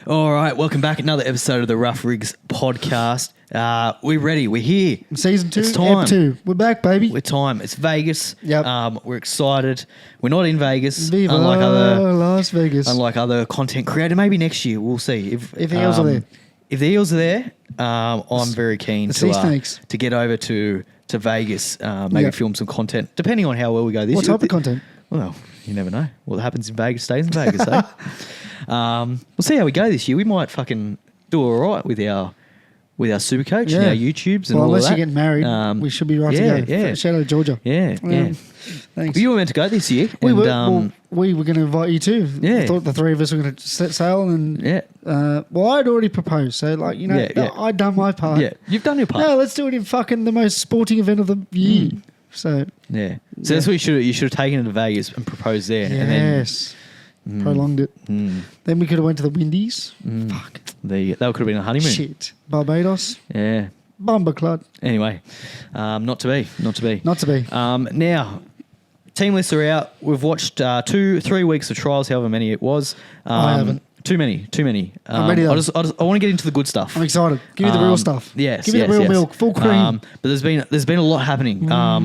All right, welcome back. Another episode of the Rough Rigs podcast. We're ready. We're here. Season 2, It's time. Ep 2. We're back, baby. We're time. It's Vegas. Yep. We're excited. We're not in Vegas. Viva Las Vegas. Unlike other content creator. Maybe next year we'll see If the Eels are there. If the Eels are there, I'm very keen sea snakes. to get over to Vegas. Maybe film some content, depending on how well we go this year. What type of content? Well, you never know. What happens in Vegas stays in Vegas, eh? We'll see how we go this year. We might fucking do all right with our Supercoach and our YouTubes and all unless of that. you get married, we should be right to go. Yeah. Shout out Georgia. Yeah. Thanks. You were meant to go this year. We and, were. We were going to invite you too. Yeah. I thought the three of us were going to set sail and. Yeah. I'd already proposed, so I'd done my part. Yeah, you've done your part. No, let's do it in fucking the most sporting event of the year. So. Yeah. So that's what you should have taken it to Vegas and proposed there. Yes. And then, prolonged it. Then we could have went to the Windies. Fuck. That could have been a honeymoon. Shit. Barbados. Yeah. Bumbleclad. Anyway, not to be. Now, team lists are out. We've watched 2-3 weeks of trials, however many it was. I haven't. Too many. I'm ready though. I want to get into the good stuff. I'm excited. Give me the real stuff. Yes. Give me the real milk, full cream. But there's been a lot happening. A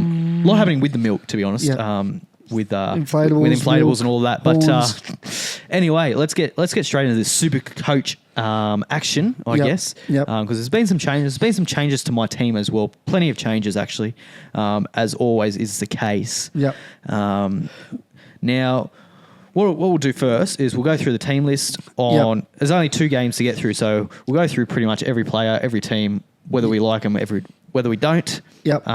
lot happening with the milk, to be honest. Yeah. With inflatables and all that. But anyway, let's get straight into this super coach action, I guess. Yep. Because there's been some changes. There's been some changes to my team as well. Plenty of changes actually, as always is the case. Yep. Now, what we'll do first is we'll go through the team list on. Yep. There's only 2 games to get through, so we'll go through pretty much every player, every team, whether we like them, whether we don't. Yep.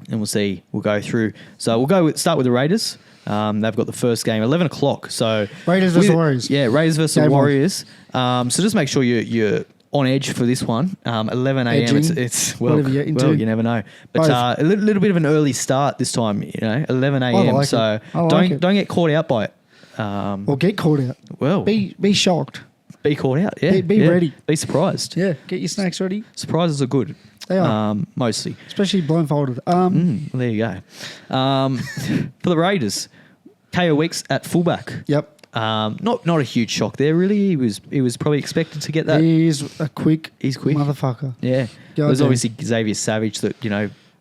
And we'll see. We'll go through. So we'll start with the Raiders. They've got the first game 11 o'clock. So Raiders versus Warriors. Yeah, Raiders versus Game Warriors. So just make sure you're on edge for this one. 11 a.m. It's you never know. But a little bit of an early start this time. 11 a.m. Like so don't get caught out by it. Or get caught out. Well, be shocked. Be caught out. Yeah, be ready. Be surprised. Yeah, get your snacks ready. Surprises are good. They are. Mostly. Especially blindfolded. There you go. For the Raiders, KO Weeks at fullback. Yep. Not a huge shock there, really. He was probably expected to get that. He's quick motherfucker. Yeah. There's obviously Xavier Savage that,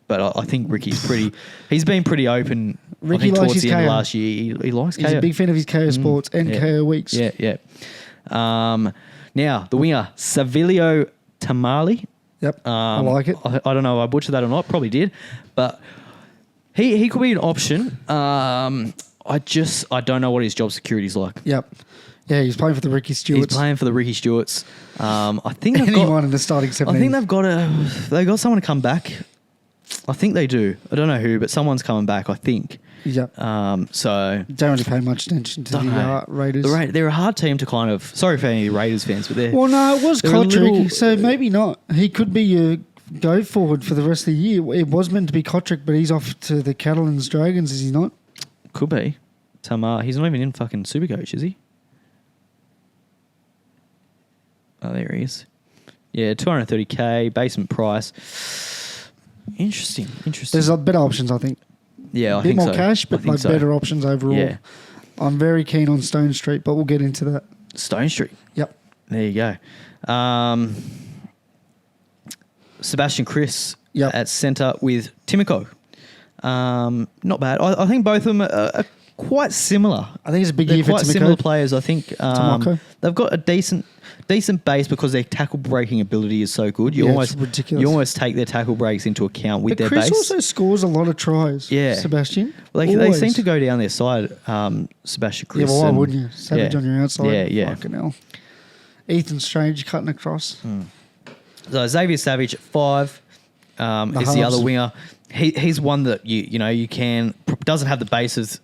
but I think he's been pretty open. Ricky likes towards his the end of KO. last year. He likes KO. He's a big fan of his KO Sports and KO Weeks. Yeah. Now, the winger, Savilio Tamale. Yep, I like it. I don't know if I butchered that or not. Probably did. But he could be an option. I don't know what his job security is like. Yep. Yeah, he's playing for the Ricky Stewarts. He's playing for the Ricky Stewarts. I think anyone in the starting 17. I think they've got someone to come back. I think they do. I don't know who, but someone's coming back, I think. Yep. So don't really pay much attention to the Raiders. They're a hard team to kind of. Sorry for any Raiders fans, but they're. Well, no, it was Kotrick, so maybe not. He could be your go forward for the rest of the year. It was meant to be Kotrick, but he's off to the Catalans Dragons, is he not? Could be. Tamar. He's not even in fucking Supercoach, is he? Oh, there he is. Yeah, $230K basement price. Interesting. There's better options, I think. Yeah, I think so. A bit more cash, but better options overall. Yeah. I'm very keen on Stone Street, but we'll get into that. Stone Street? Yep. There you go. Sebastian Chris at centre with Timoko. Not bad. I think both of them are quite similar. I think it's a big year for Timoko. Quite similar players, I think. They've got a decent base because their tackle breaking ability is so good. It's ridiculous. You almost take their tackle breaks into account with their Chris base. also scores a lot of tries. Yeah, Sebastian. Well, they seem to go down their side. Sebastian Chris. Yeah, well, why wouldn't you? Savage on your outside. Yeah. Fucking hell. Ethan Strange cutting across. So Xavier Savage at 5 is the other winger. He's one that you can doesn't have the base of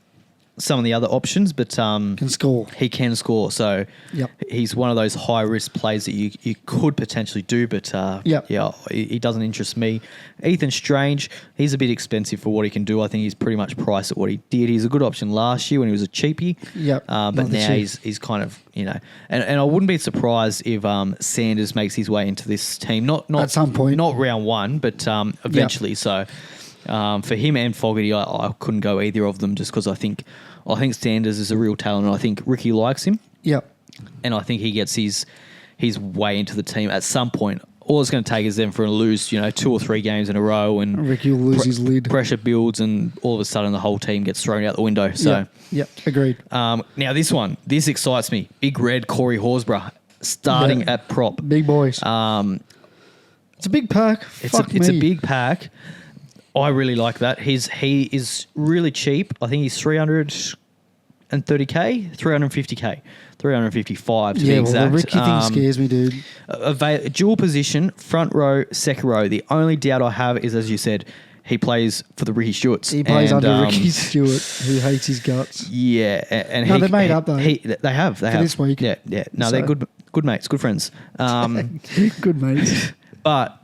some of the other options, but can score. He can score, so he's one of those high risk plays that you could potentially do, but he doesn't interest me. Ethan Strange, he's a bit expensive for what he can do. I think he's pretty much priced at what he did. He's a good option last year when he was a cheapie. But now he's kind of and I wouldn't be surprised if Sanders makes his way into this team. Not at some point, not round 1, but eventually. So. For him and Fogarty, I couldn't go either of them just because I think Sanders is a real talent and I think Ricky likes him. Yep. And I think he gets his way into the team at some point. All it's going to take is them for him to lose, 2 or 3 games in a row, and Ricky will lose his lid. Pressure builds, and all of a sudden the whole team gets thrown out the window. So, agreed. Now this excites me. Big Red Corey Horsburgh starting at prop. Big boys. It's a big pack. It's a big pack. I really like that. He is really cheap. I think he's 330k, 350k. 355 to be exact. The Ricky thing scares me, dude. Dual position, front row, second row. The only doubt I have is, as you said, he plays for the Ricky Stewarts. He plays under Ricky Stewart, who hates his guts. Yeah, and they made up though. They have this week. Yeah. No, they're good mates, good friends. Good mates. But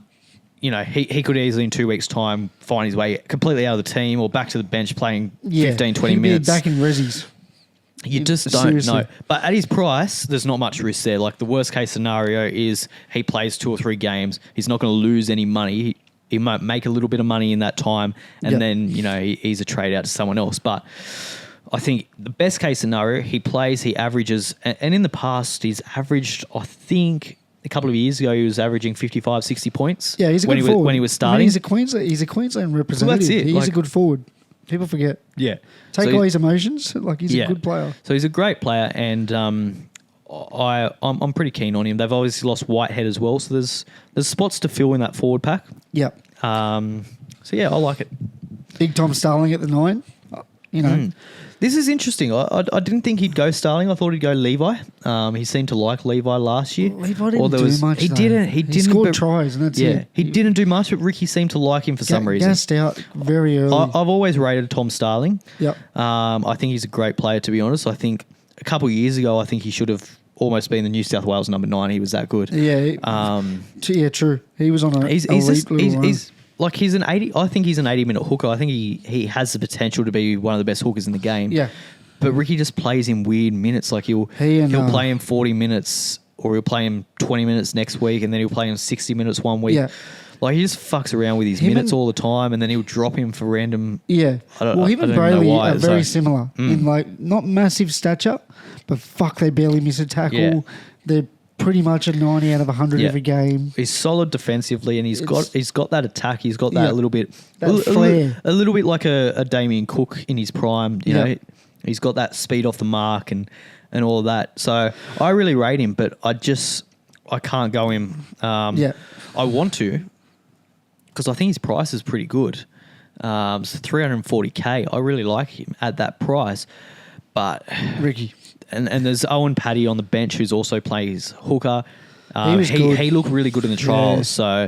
he could easily in 2 weeks' time find his way completely out of the team or back to the bench playing 15, 20 minutes. Back in Rezzies. You just don't know. But at his price, there's not much risk there. Like the worst case scenario is he plays 2 or 3 games. He's not going to lose any money. He might make a little bit of money in that time, and then he's a trade out to someone else. But I think the best case scenario, he plays, he averages, and in the past he's averaged, I think a couple of years ago he was averaging 55, 60 points. Yeah, he's a good forward. When he was starting. I mean, he's a Queensland representative. Well, that's it. He's a good forward. People forget. Yeah. Take away his emotions. He's a good player. So he's a great player, and I'm pretty keen on him. They've obviously lost Whitehead as well, so there's spots to fill in that forward pack. Yep. I like it. Big Tom Starling at the 9. This is interesting. I didn't think he'd go Starling. I thought he'd go Levi. He seemed to like Levi last year. Levi didn't do much. He didn't. He scored tries, and that's it. He didn't do much, but Ricky seemed to like him for some reason. Gassed out very early. I've always rated Tom Starling. Yep. I think he's a great player, to be honest. I think a couple of years ago, I think he should have almost been the New South Wales number 9. He was that good. Yeah. True. He was on he's an 80. I think he's an 80-minute hooker. I think he has the potential to be one of the best hookers in the game. Yeah. But Ricky just plays in weird minutes. Like he'll play him 40 minutes, or he'll play him 20 minutes next week, and then he'll play him 60 minutes one week. Yeah. Like he just fucks around with his minutes all the time, and then he'll drop him for random. Yeah. Him and Brayley are very similar in not massive stature, but they barely miss a tackle. Yeah. They're pretty much a 90 out of 100 every game. He's solid defensively, and he's got that attack. He's got that little bit, flair. A little bit like a Damien Cook in his prime. You know, he's got that speed off the mark and all of that. So I really rate him, but I can't go him. I want to, because I think his price is pretty good. So 340k. I really like him at that price, but Ricky. And there's Owen Paddy on the bench who's also plays hooker. He looked really good in the trials. So,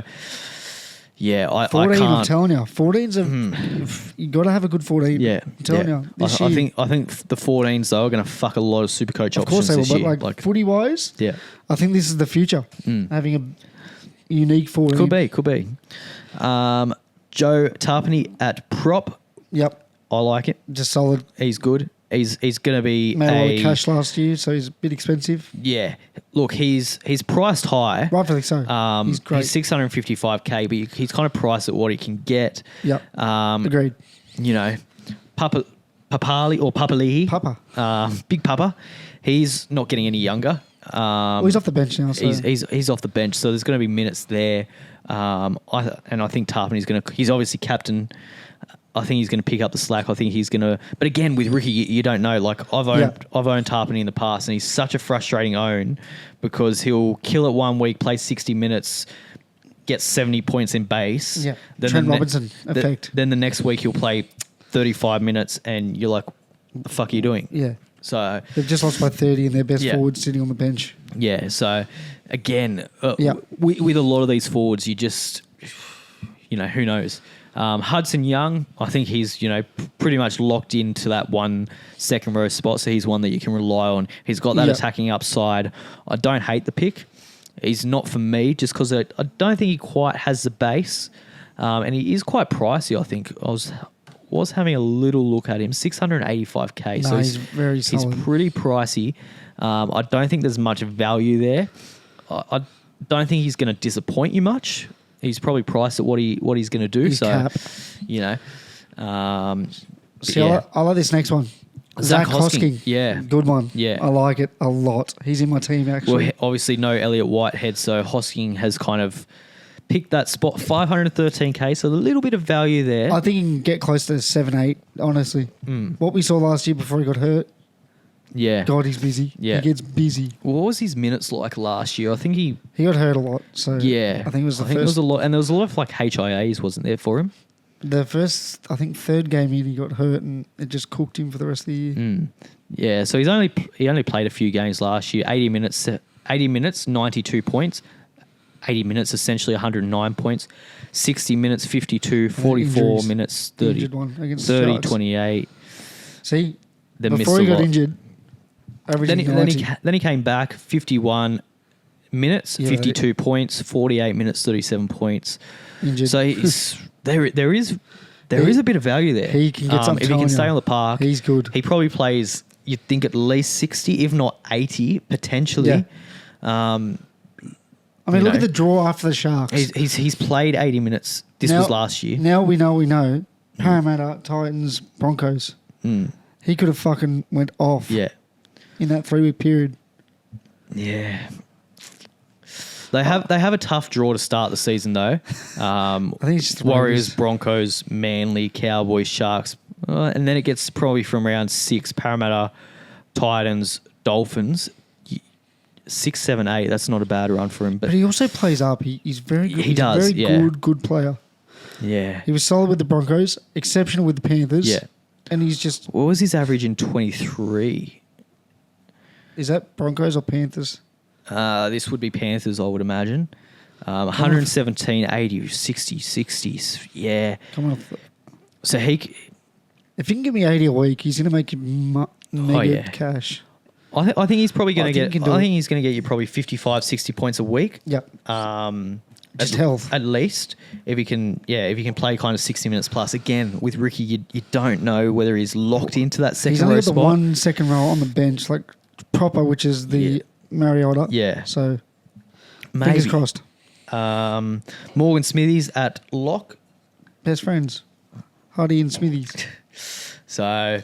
I 14, can't. I'm telling you. 14's you got to have a good 14. Yeah. I'm telling you. I think the 14s, though, are going to fuck a lot of Supercoach options this year. Of course they will, but footy-wise, I think this is the future, having a unique 14. Could be. Joe Tarpany at prop. Yep. I like it. Just solid. He's good. He's going to be made a lot of cash last year, so he's a bit expensive. Yeah. Look, he's priced high. Rightfully so. He's great. He's 655k, but he's kind of priced at what he can get. Yep. Agreed. You know, Papali or Papali'i. Papa. Big Papa. He's not getting any younger. He's off the bench now. So. He's off the bench, so there's going to be minutes there. I think Tarpany's going to. He's obviously captain. I think he's going to pick up the slack. I think he's going to. But again, with Ricky, you don't know. Like I've owned Tarpany in the past, and he's such a frustrating own because he'll kill it one week, play 60 minutes, get 70 points in base. Yeah. Trent Robinson effect. Then the next week he'll play 35 minutes, and you're like, "What the fuck are you doing?" Yeah. So they've just lost by 30, and their best forward sitting on the bench. Yeah. So again, with a lot of these forwards, you just, who knows. Hudson Young, I think he's, pretty much locked into that one second row spot, so he's one that you can rely on. He's got that attacking upside. I don't hate the pick. He's not for me just because I don't think he quite has the base, and he is quite pricey, I think. I was having a little look at him, 685k. No, so he's very solid. He's pretty pricey. I don't think there's much value there. I don't think he's going to disappoint you much. He's probably priced at what he's going to do. His so, cap. I like this next one. Zach Hosking. Yeah. Good one. Yeah. I like it a lot. He's in my team, actually. Well, obviously no Elliott Whitehead, so Hosking has kind of picked that spot. 513K, so a little bit of value there. I think he can get close to 7-8, honestly. What we saw last year before he got hurt. Yeah. God, he's busy. Yeah. He gets busy. What was his minutes like last year? I think he got hurt a lot, so yeah. I think it was it was a lot, and there was a lot of like HIAs, wasn't there, for him? The first, I think, third game in, he got hurt, and it just cooked him for the rest of the year. Yeah, so he only played a few games last year. 80 minutes, 92 points. 80 minutes, essentially 109 points. 60 minutes, 52. 44 injuries. minutes, 30. Injured one against 30, Sharks. 28. See, Then before he got injured, then he came back, 51 minutes, 52 points, 48 minutes, 37 points. Injured. So there is a bit of value there. He can get something. If he can stay on the park, he's good. He probably plays, you'd think, at least 60, if not 80, potentially. Yeah. Look at the draw after the Sharks. He's played 80 minutes. This was last year. Now we know. Parramatta, Titans, Broncos. He could have fucking went off. Yeah. In that 3-week period. Yeah. They have a tough draw to start the season though. I think it's just Warriors, Broncos, Manly, Cowboys, Sharks, and then it gets probably from round 6: Parramatta, Titans, Dolphins. 6, 7, 8. That's not a bad run for him. But he also plays up. He's very good. He's a very good player. Yeah. He was solid with the Broncos, exceptional with the Panthers. Yeah. And he's just... What was his average in 23? Is that Broncos or Panthers? This would be Panthers, I would imagine. 117, 80, 60, 60s. Yeah. Come on. So if he can give me 80 a week, he's going to make mega cash. I think he's probably going to get. I think he's going to get you probably 55, 60 points a week. Yep. Just health at least. If he can play kind of 60 minutes plus. Again, with Ricky, you don't know whether he's locked into that second row spot. He's only got the one second row on the bench, like proper, which is the Mariota. Yeah. So maybe. Fingers crossed. Morgan Smithies at lock. Best friends, Hardy and Smithies. So.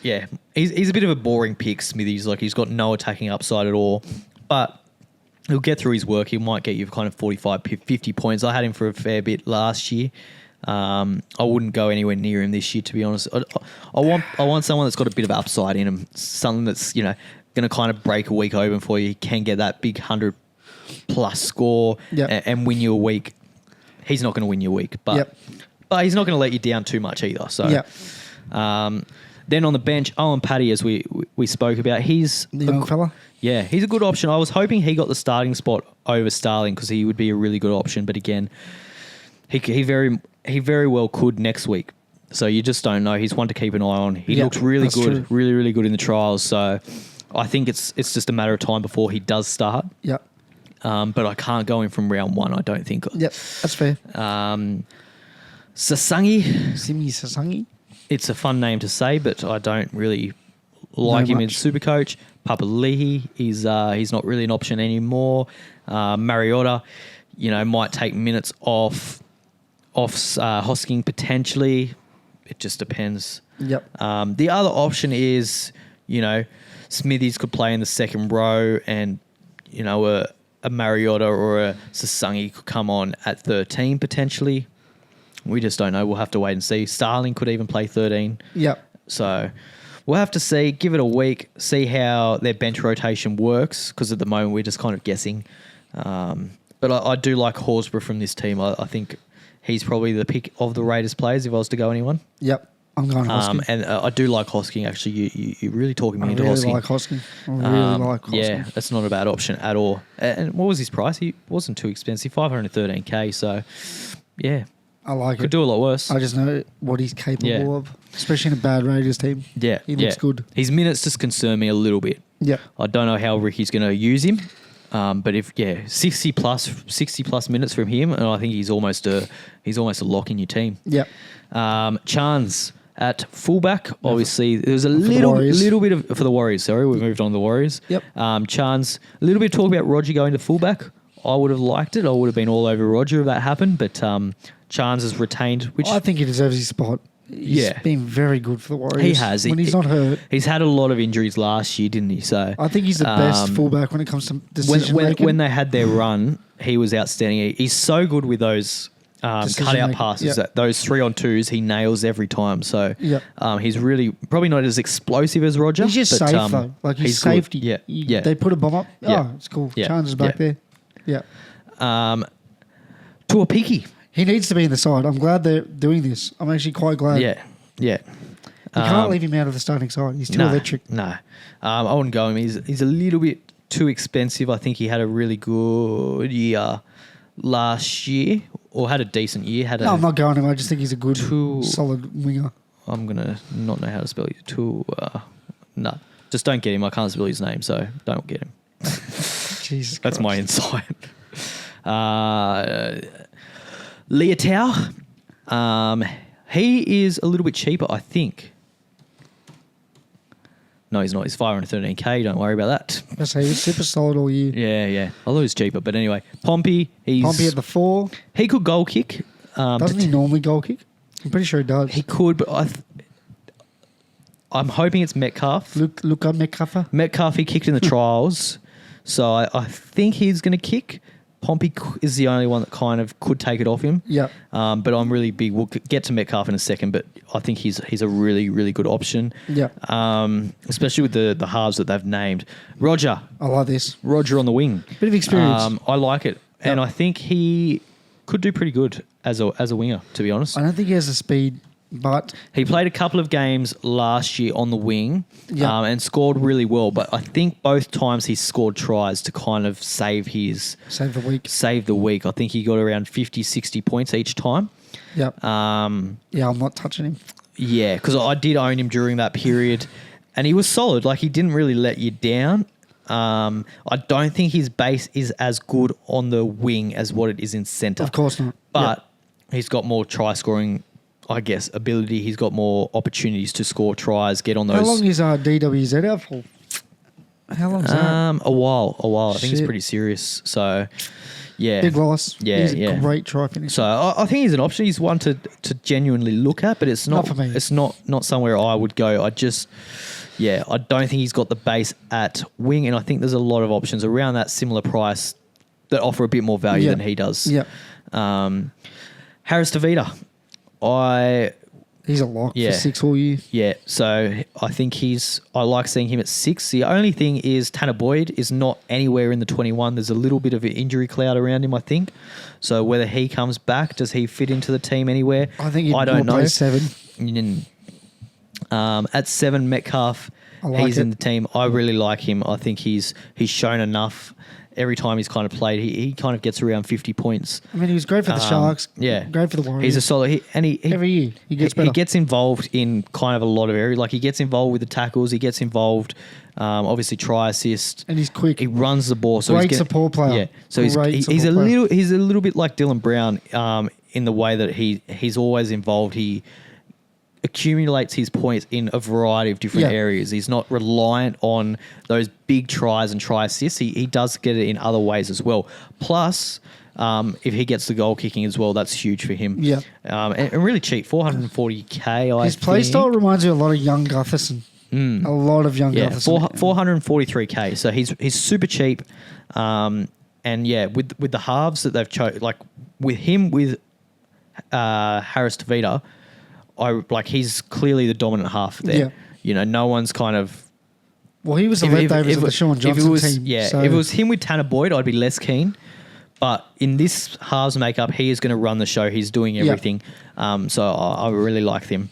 Yeah, he's a bit of a boring pick, Smithies. Like, he's got no attacking upside at all. But he'll get through his work. He might get you kind of 45, 50 points. I had him for a fair bit last year. I wouldn't go anywhere near him this year, to be honest. I want someone that's got a bit of upside in him. Something that's, going to kind of break a week open for you. He can get that big 100-plus score and win you a week. He's not going to win you a week. But he's not going to let you down too much either. So, then on the bench, Owen Paddy, as we spoke about, he's the young fella. Yeah, he's a good option. I was hoping he got the starting spot over Starling because he would be a really good option. But again, he very well could next week. So you just don't know. He's one to keep an eye on. He looks really good, really, really good in the trials. So I think it's just a matter of time before he does start. Yeah. But I can't go in from round 1, I don't think. Yep, that's fair. Simi Sasangi. It's a fun name to say, but I don't really like him in Supercoach. Papali'i, he's not really an option anymore. Mariota, might take minutes off Hosking potentially. It just depends. Yep. The other option is, Smithies could play in the second row, and a Mariota or a Sasangi could come on at 13 potentially. We just don't know. We'll have to wait and see. Starling could even play 13. Yep. So we'll have to see. Give it a week. See how their bench rotation works, because at the moment we're just kind of guessing. But I do like Horsburgh from this team. I think he's probably the pick of the Raiders players if I was to go anyone. Yep. I'm going Hosking. And I do like Hosking, actually. You're really talking me into Hosking. I really like Hosking. Yeah, that's not a bad option at all. And what was his price? He wasn't too expensive, 513K. So, yeah. I like it. Could do a lot worse. I just know what he's capable of, especially in a bad Raiders team. Yeah. He looks good. His minutes just concern me a little bit. Yeah. I don't know how Ricky's going to use him. But 60 plus minutes from him, and I think he's almost a lock in your team. Yeah. Chance at fullback, obviously there's a little bit of for the Warriors. Sorry, we've moved on to the Warriors. Yep. Chance, a little bit of talk about Roger going to fullback. I would have liked it. I would have been all over Roger if that happened, but Chance has retained. Which I think he deserves his spot. He's been very good for the Warriors. He has. When he's not hurt. He's had a lot of injuries last year, didn't he? So I think he's the best fullback when it comes to decision making. When they had their run, he was outstanding. He's so good with those cut-out passes. Those 3-on-2s, he nails every time. So he's really probably not as explosive as Roger. He's just safe, though. Like, he's safety. Yeah. They put a bomb up. Oh, it's cool. Yeah. Challenges back there. Yeah. Tuapiki. He needs to be in the side. I'm glad they're doing this. I'm actually quite glad. Yeah. You can't leave him out of the starting side. He's too electric. No. I wouldn't go him. He's a little bit too expensive. I think he had a really good year last year, or had a decent year. No, I'm not going him. I just think he's a good, solid winger. I'm going to not know how to spell it. No. Just don't get him. I can't spell his name, so don't get him. Jesus That's Christ. my insight. Leotau. He is a little bit cheaper, I think. No, he's not. He's 513k. Don't worry about that. I say he was super solid all year. Yeah. Although he's cheaper, but anyway, Pompey. Pompey at the 4. He could goal kick. Doesn't he normally goal kick? I'm pretty sure he does. He could, but I'm hoping it's Metcalf. Luka Metcalf. Metcalf. He kicked in the trials, so I think he's going to kick. Pompey is the only one that kind of could take it off him. Yeah. But I'm really big. We'll get to Metcalf in a second, but I think he's a really, really good option. Yeah. Especially with the halves that they've named. Roger. I like this. Roger on the wing. Bit of experience. I like it. Yep. And I think he could do pretty good as a winger, to be honest. I don't think he has the speed, but he played a couple of games last year on the wing and scored really well. But I think both times he scored tries to kind of save the week. I think he got around 50, 60 points each time. Yep. I'm not touching him. Yeah, because I did own him during that period, and he was solid. Like, he didn't really let you down. I don't think his base is as good on the wing as what it is in centre. Of course not. But he's got more try scoring, I guess, ability. He's got more opportunities to score tries, get on those. How long is DWZ out for? How long is that? A while. I think it's pretty serious. So, yeah. Big loss. Yeah, he's a great try finisher. So, I think he's an option. He's one to genuinely look at, but it's not for me. It's not somewhere I would go. I don't think he's got the base at wing, and I think there's a lot of options around that similar price that offer a bit more value than he does. Yeah. Harris Tavita. He's a lock for 6 all year. Yeah, so I think I like seeing him at 6. The only thing is Tanner Boyd is not anywhere in the 21. There's a little bit of an injury cloud around him, I think. So whether he comes back, does he fit into the team anywhere? I think I don't know. Play 7. At 7, Metcalf, he's in the team. I really like him. I think he's shown enough. Every time he's kind of played, he kind of gets around 50 points. I mean, he was great for the Sharks. Yeah. Great for the Warriors. He's a solid... every year, he gets better. He gets involved in kind of a lot of areas. Like, he gets involved with the tackles. He gets involved, obviously, try assist. And he's quick. He runs the ball. So great support player. Yeah. So he's a little bit like Dylan Brown in the way that he's always involved. He accumulates his points in a variety of different areas. He's not reliant on those big tries and try assists. He does get it in other ways as well. Plus, if he gets the goal kicking as well, that's huge for him. Yeah. And really cheap, 440k. His play style reminds me a lot of young Gutherson. A lot of young Gutherson. 443k. So he's super cheap. And with the halves that they've chosen, like with Harris Tavita, he's clearly the dominant half there. Yeah. You know, no one's kind of... Well, he was the leftovers of the Sean Johnson team. Yeah, if it was him with Tanner Boyd, I'd be less keen. But in this halves makeup, he is going to run the show. He's doing everything. So I really like him.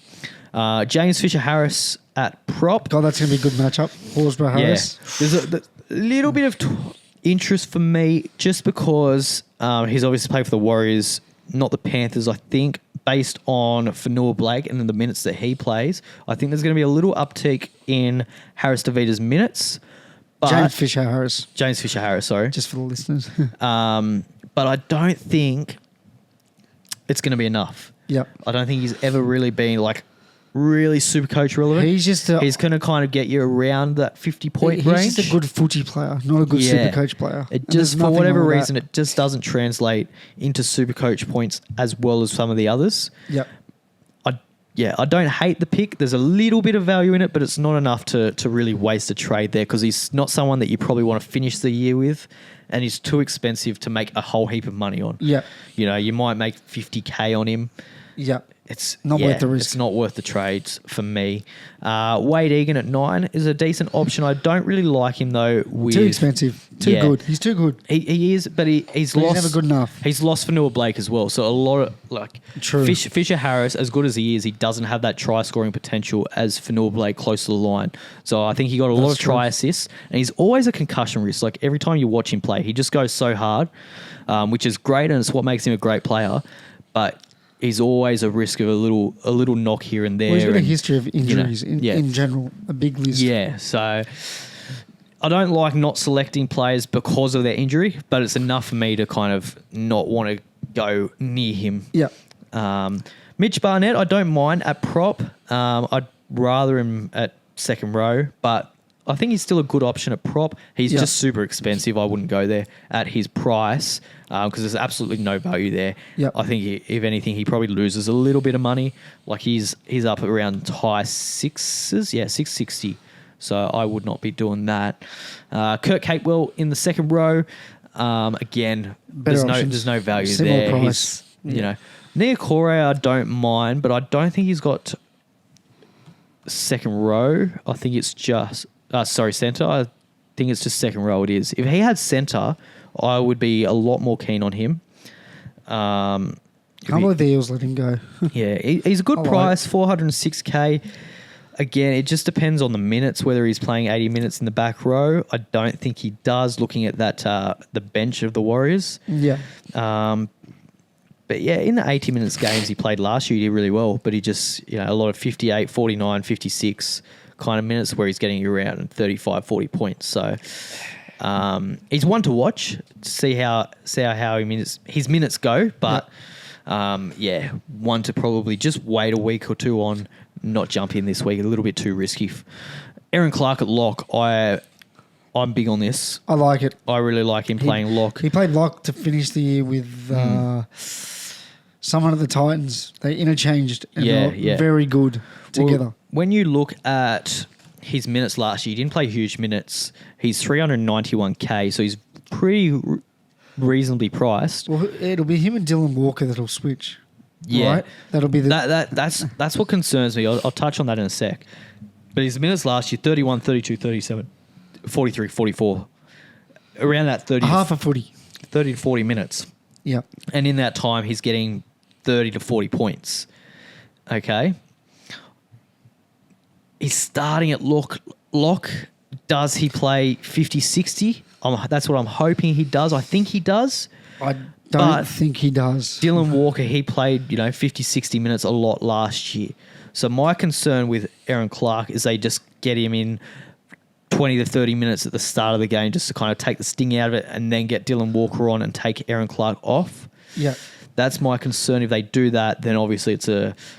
James Fisher-Harris at prop. God, that's going to be a good matchup. Horsburgh-Harris. Yeah. There's a little bit of interest for me just because he's obviously played for the Warriors, not the Panthers, I think. Based on Fanua Blake and the minutes that he plays, I think there's going to be a little uptick in Harris Tavita's minutes. But James Fisher-Harris, sorry. Just for the listeners. But I don't think it's going to be enough. Yep. I don't think he's ever really been really super coach relevant. He's going to kind of get you around that 50-point range. He's just a good footy player, not a good super coach player. It just, for whatever reason, it just doesn't translate into super coach points as well as some of the others. Yep. I don't hate the pick. There's a little bit of value in it, but it's not enough to really waste a trade there because he's not someone that you probably want to finish the year with, and he's too expensive to make a whole heap of money on. Yeah. You might make $50K on him. Yeah. It's not worth the risk. It's not worth the trades for me. Wade Egan at 9 is a decent option. I don't really like him though. Too expensive. Too good. He's too good. He is, but he's lost. He's never good enough. He's lost Fanua Blake as well. So a lot of True. Fisher Harris, as good as he is, he doesn't have that try scoring potential as Fanua Blake close to the line. So I think he got a lot of try assists, and he's always a concussion risk. Like every time you watch him play, he just goes so hard, which is great, and it's what makes him a great player. But he's always a risk of a little knock here and there. Well, he's got a history of injuries in general, a big list. Yeah, so I don't like not selecting players because of their injury, but it's enough for me to kind of not want to go near him. Yeah. Mitch Barnett, I don't mind at prop. I'd rather him at second row, but I think he's still a good option at prop. He's just super expensive. I wouldn't go there at his price because there's absolutely no value there. Yep. I think if anything, he probably loses a little bit of money. Like he's up around high sixes, 660. So I would not be doing that. Kurt Capewell in the second row. Again, there's no value Similar there. Price. Nia Correa I don't mind, but I don't think he's got second row. I think it's just centre. I think it's just second row. It is. If he had centre, I would be a lot more keen on him. Can't believe the Eels let him go. Yeah, he's a good price, $406K. Again, it just depends on the minutes, whether he's playing 80 minutes in the back row. I don't think he does, looking at that the bench of the Warriors. Yeah. But yeah, in the 80 minutes games he played last year, he did really well. But he just, a lot of 58, 49, 56 kind of minutes where he's getting around 35, 40 points. So he's one to watch to see how his minutes go. But one to probably just wait a week or two on, not jump in this week. A little bit too risky. Aaron Clark at lock, I'm big on this. I like it. I really like him playing lock. He played lock to finish the year with someone at the Titans. They interchanged and they were very good together. Well, when you look at his minutes last year, he didn't play huge minutes. He's $391K, so he's pretty reasonably priced. Well, it'll be him and Dylan Walker that'll switch. Yeah. Right? That'll be that's what concerns me. I'll touch on that in a sec. But his minutes last year, 31, 32, 37, 43, 44. Around that 30. Half a footy. 30 to 40 minutes. Yeah. And in that time, he's getting 30 to 40 points. Okay. He's starting at lock. Does he play 50, 60? That's what I'm hoping he does. I think he does. I don't think he does. Dylan Walker, he played, 50, 60 minutes a lot last year. So my concern with Aaron Clark is they just get him in 20 to 30 minutes at the start of the game just to kind of take the sting out of it and then get Dylan Walker on and take Aaron Clark off. Yeah. That's my concern. If they do that, then obviously it's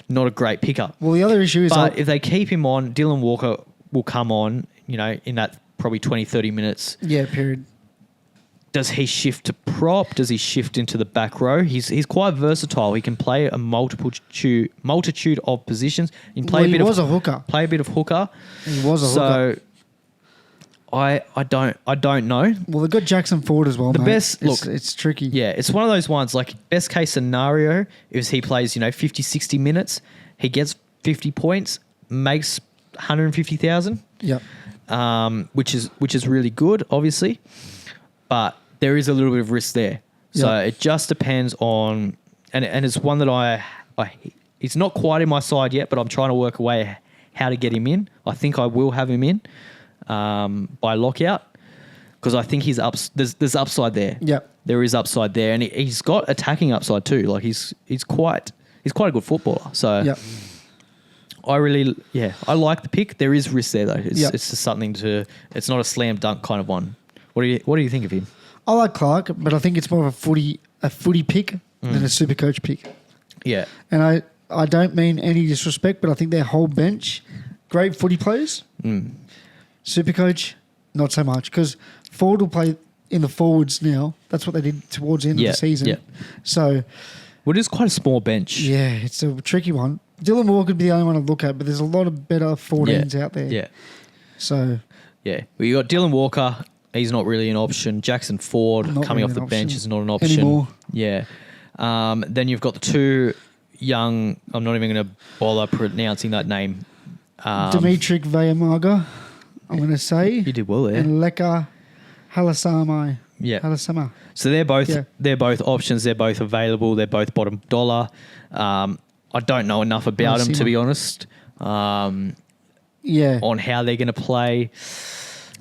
not a great pickup. Well, the other issue is... But if they keep him on, Dylan Walker will come on, in that probably 20, 30 minutes. Yeah, period. Does he shift to prop? Does he shift into the back row? He's quite versatile. He can play a multitude of positions. He can play a hooker. Play a bit of hooker. He was a hooker. So I don't know. Well, they've got Jackson Ford as well, mate. It's tricky. Yeah, it's one of those ones, like best case scenario is he plays, 50, 60 minutes, he gets 50 points, makes 150,000. Yep. Which is really good, obviously. But there is a little bit of risk there. So it just depends on, and it's one that it's not quite in my side yet, but I'm trying to work away how to get him in. I think I will have him in by lockout because I think there's upside there. Yeah, there is upside there, and he's got attacking upside too. Like he's quite a good footballer. So I like the pick. There is risk there though. It's just something it's not a slam dunk kind of one. What do you think of him? I like Clark, but I think it's more of a footy pick than a Supercoach pick. Yeah. And I don't mean any disrespect, but I think their whole bench, great footy players. Supercoach, not so much, because Ford will play in the forwards now. That's what they did towards the end of the season. Yeah. So... Well, it is quite a small bench. Yeah, it's a tricky one. Dylan Walker would be the only one to look at, but there's a lot of better 14s out there. Yeah. So. Yeah. Well, you got Dylan Walker. He's not really an option. Jackson Ford coming off the bench is not an option. Anymore. Yeah. Then you've got the two young, I'm not even going to bother pronouncing that name. Dimitri Vayamaga, I'm going to say. You did well there. And Leka Halasama. Yeah. Halasama. So they're both options. They're both available. They're both bottom dollar. I don't know enough about them, to be honest. On how they're going to play.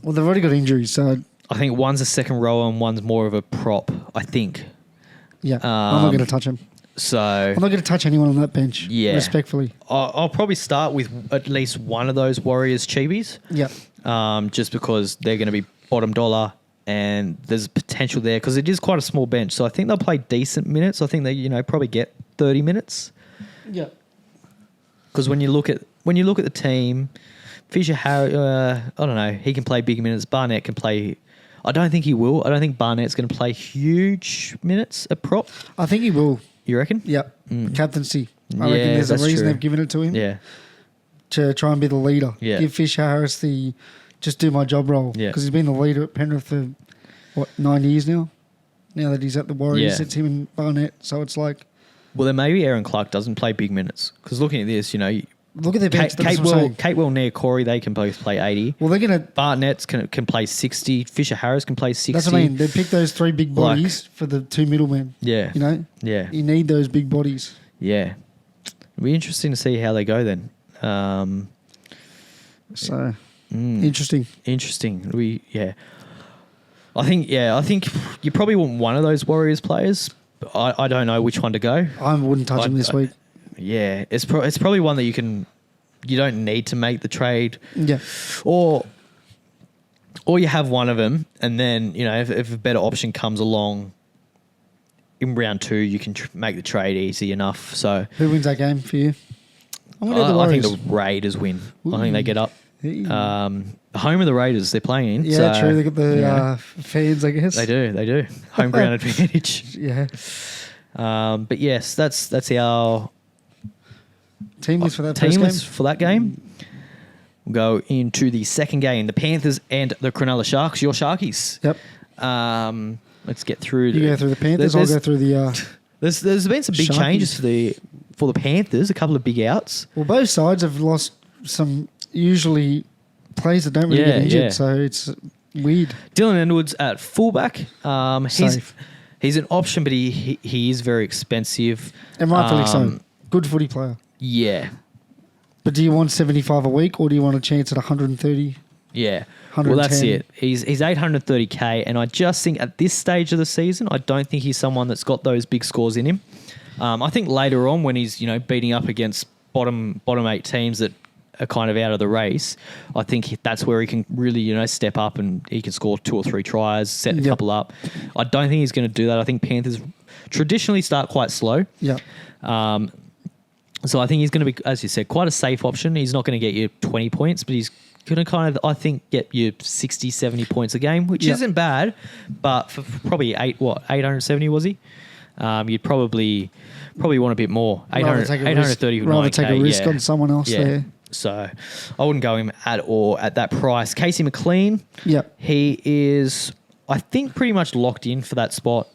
Well, they've already got injuries, so... I think one's a second rower and one's more of a prop, I think. Yeah, I'm not going to touch him. So... I'm not going to touch anyone on that bench, respectfully. I'll probably start with at least one of those Warriors cheapies. Yeah. Just because they're going to be bottom dollar and there's potential there because it is quite a small bench. So I think they'll play decent minutes. I think they, probably get 30 minutes. Yeah. Because when you look at the team, Fisher Harris, I don't know, he can play big minutes. Barnett can play. I don't think he will. I don't think Barnett's going to play huge minutes at prop. I think he will. You reckon? Yep. Captaincy. I reckon there's a reason they've given it to him. Yeah. To try and be the leader. Yeah. Give Fisher Harris the just do my job role. Yeah. Because he's been the leader at Penrith for 9 years now. Now that he's at the Warriors, it's him and Barnett. So it's like. Well, then maybe Aaron Clark doesn't play big minutes. Because looking at this, look at their bench. Catewell, Nia Corey, they can both play 80. Well, they're going to... Barnett can play 60. Fisher Harris can play 60. That's what I mean. They pick those three big bodies for the two middlemen. Yeah. Yeah. You need those big bodies. Yeah. It'll be interesting to see how they go then. Interesting. Interesting. I think you probably want one of those Warriors players. I don't know which one to go. I wouldn't touch him this week. Yeah, it's probably one that you don't need to make the trade. Yeah. Or you have one of them, and then if a better option comes along in round 2, you can make the trade easy enough. So who wins that game for you? I think the Raiders win. Ooh. I think they get up. Home of the Raiders, they're playing in. Yeah, so, true. They got the fans, I guess. They do. Home ground advantage. Yeah. But yes, that's our team list for that game. We'll go into the second game, the Panthers and the Cronulla Sharks. Your Sharkies. Yep. Let's get through. You go through the Panthers. I'll go through the. There's been some big changes for the Panthers. A couple of big outs. Well, both sides have lost some usually players that don't really get injured, so it's weird. Dylan Edwards at fullback. Safe. He's an option, but he is very expensive. And rightfully so. Good footy player. Yeah. But do you want 75 a week or do you want a chance at 130? Yeah. Well, that's it. He's 830K, and I just think at this stage of the season, I don't think he's someone that's got those big scores in him. I think later on when he's beating up against bottom 8 teams that are kind of out of the race, I think that's where he can really step up and he can score 2 or 3 tries, set a couple up. I don't think he's going to do that. I think Panthers traditionally start quite slow. Yeah. So I think he's going to be, as you said, quite a safe option. He's not going to get you 20 points, but he's going to kind of, I think, get you 60, 70 points a game, which isn't bad, but for probably 870 was he? You'd probably want a bit more. 830. Rather take a risk on someone else there. So I wouldn't go him at all at that price. Casey McLean, he is, I think, pretty much locked in for that spot.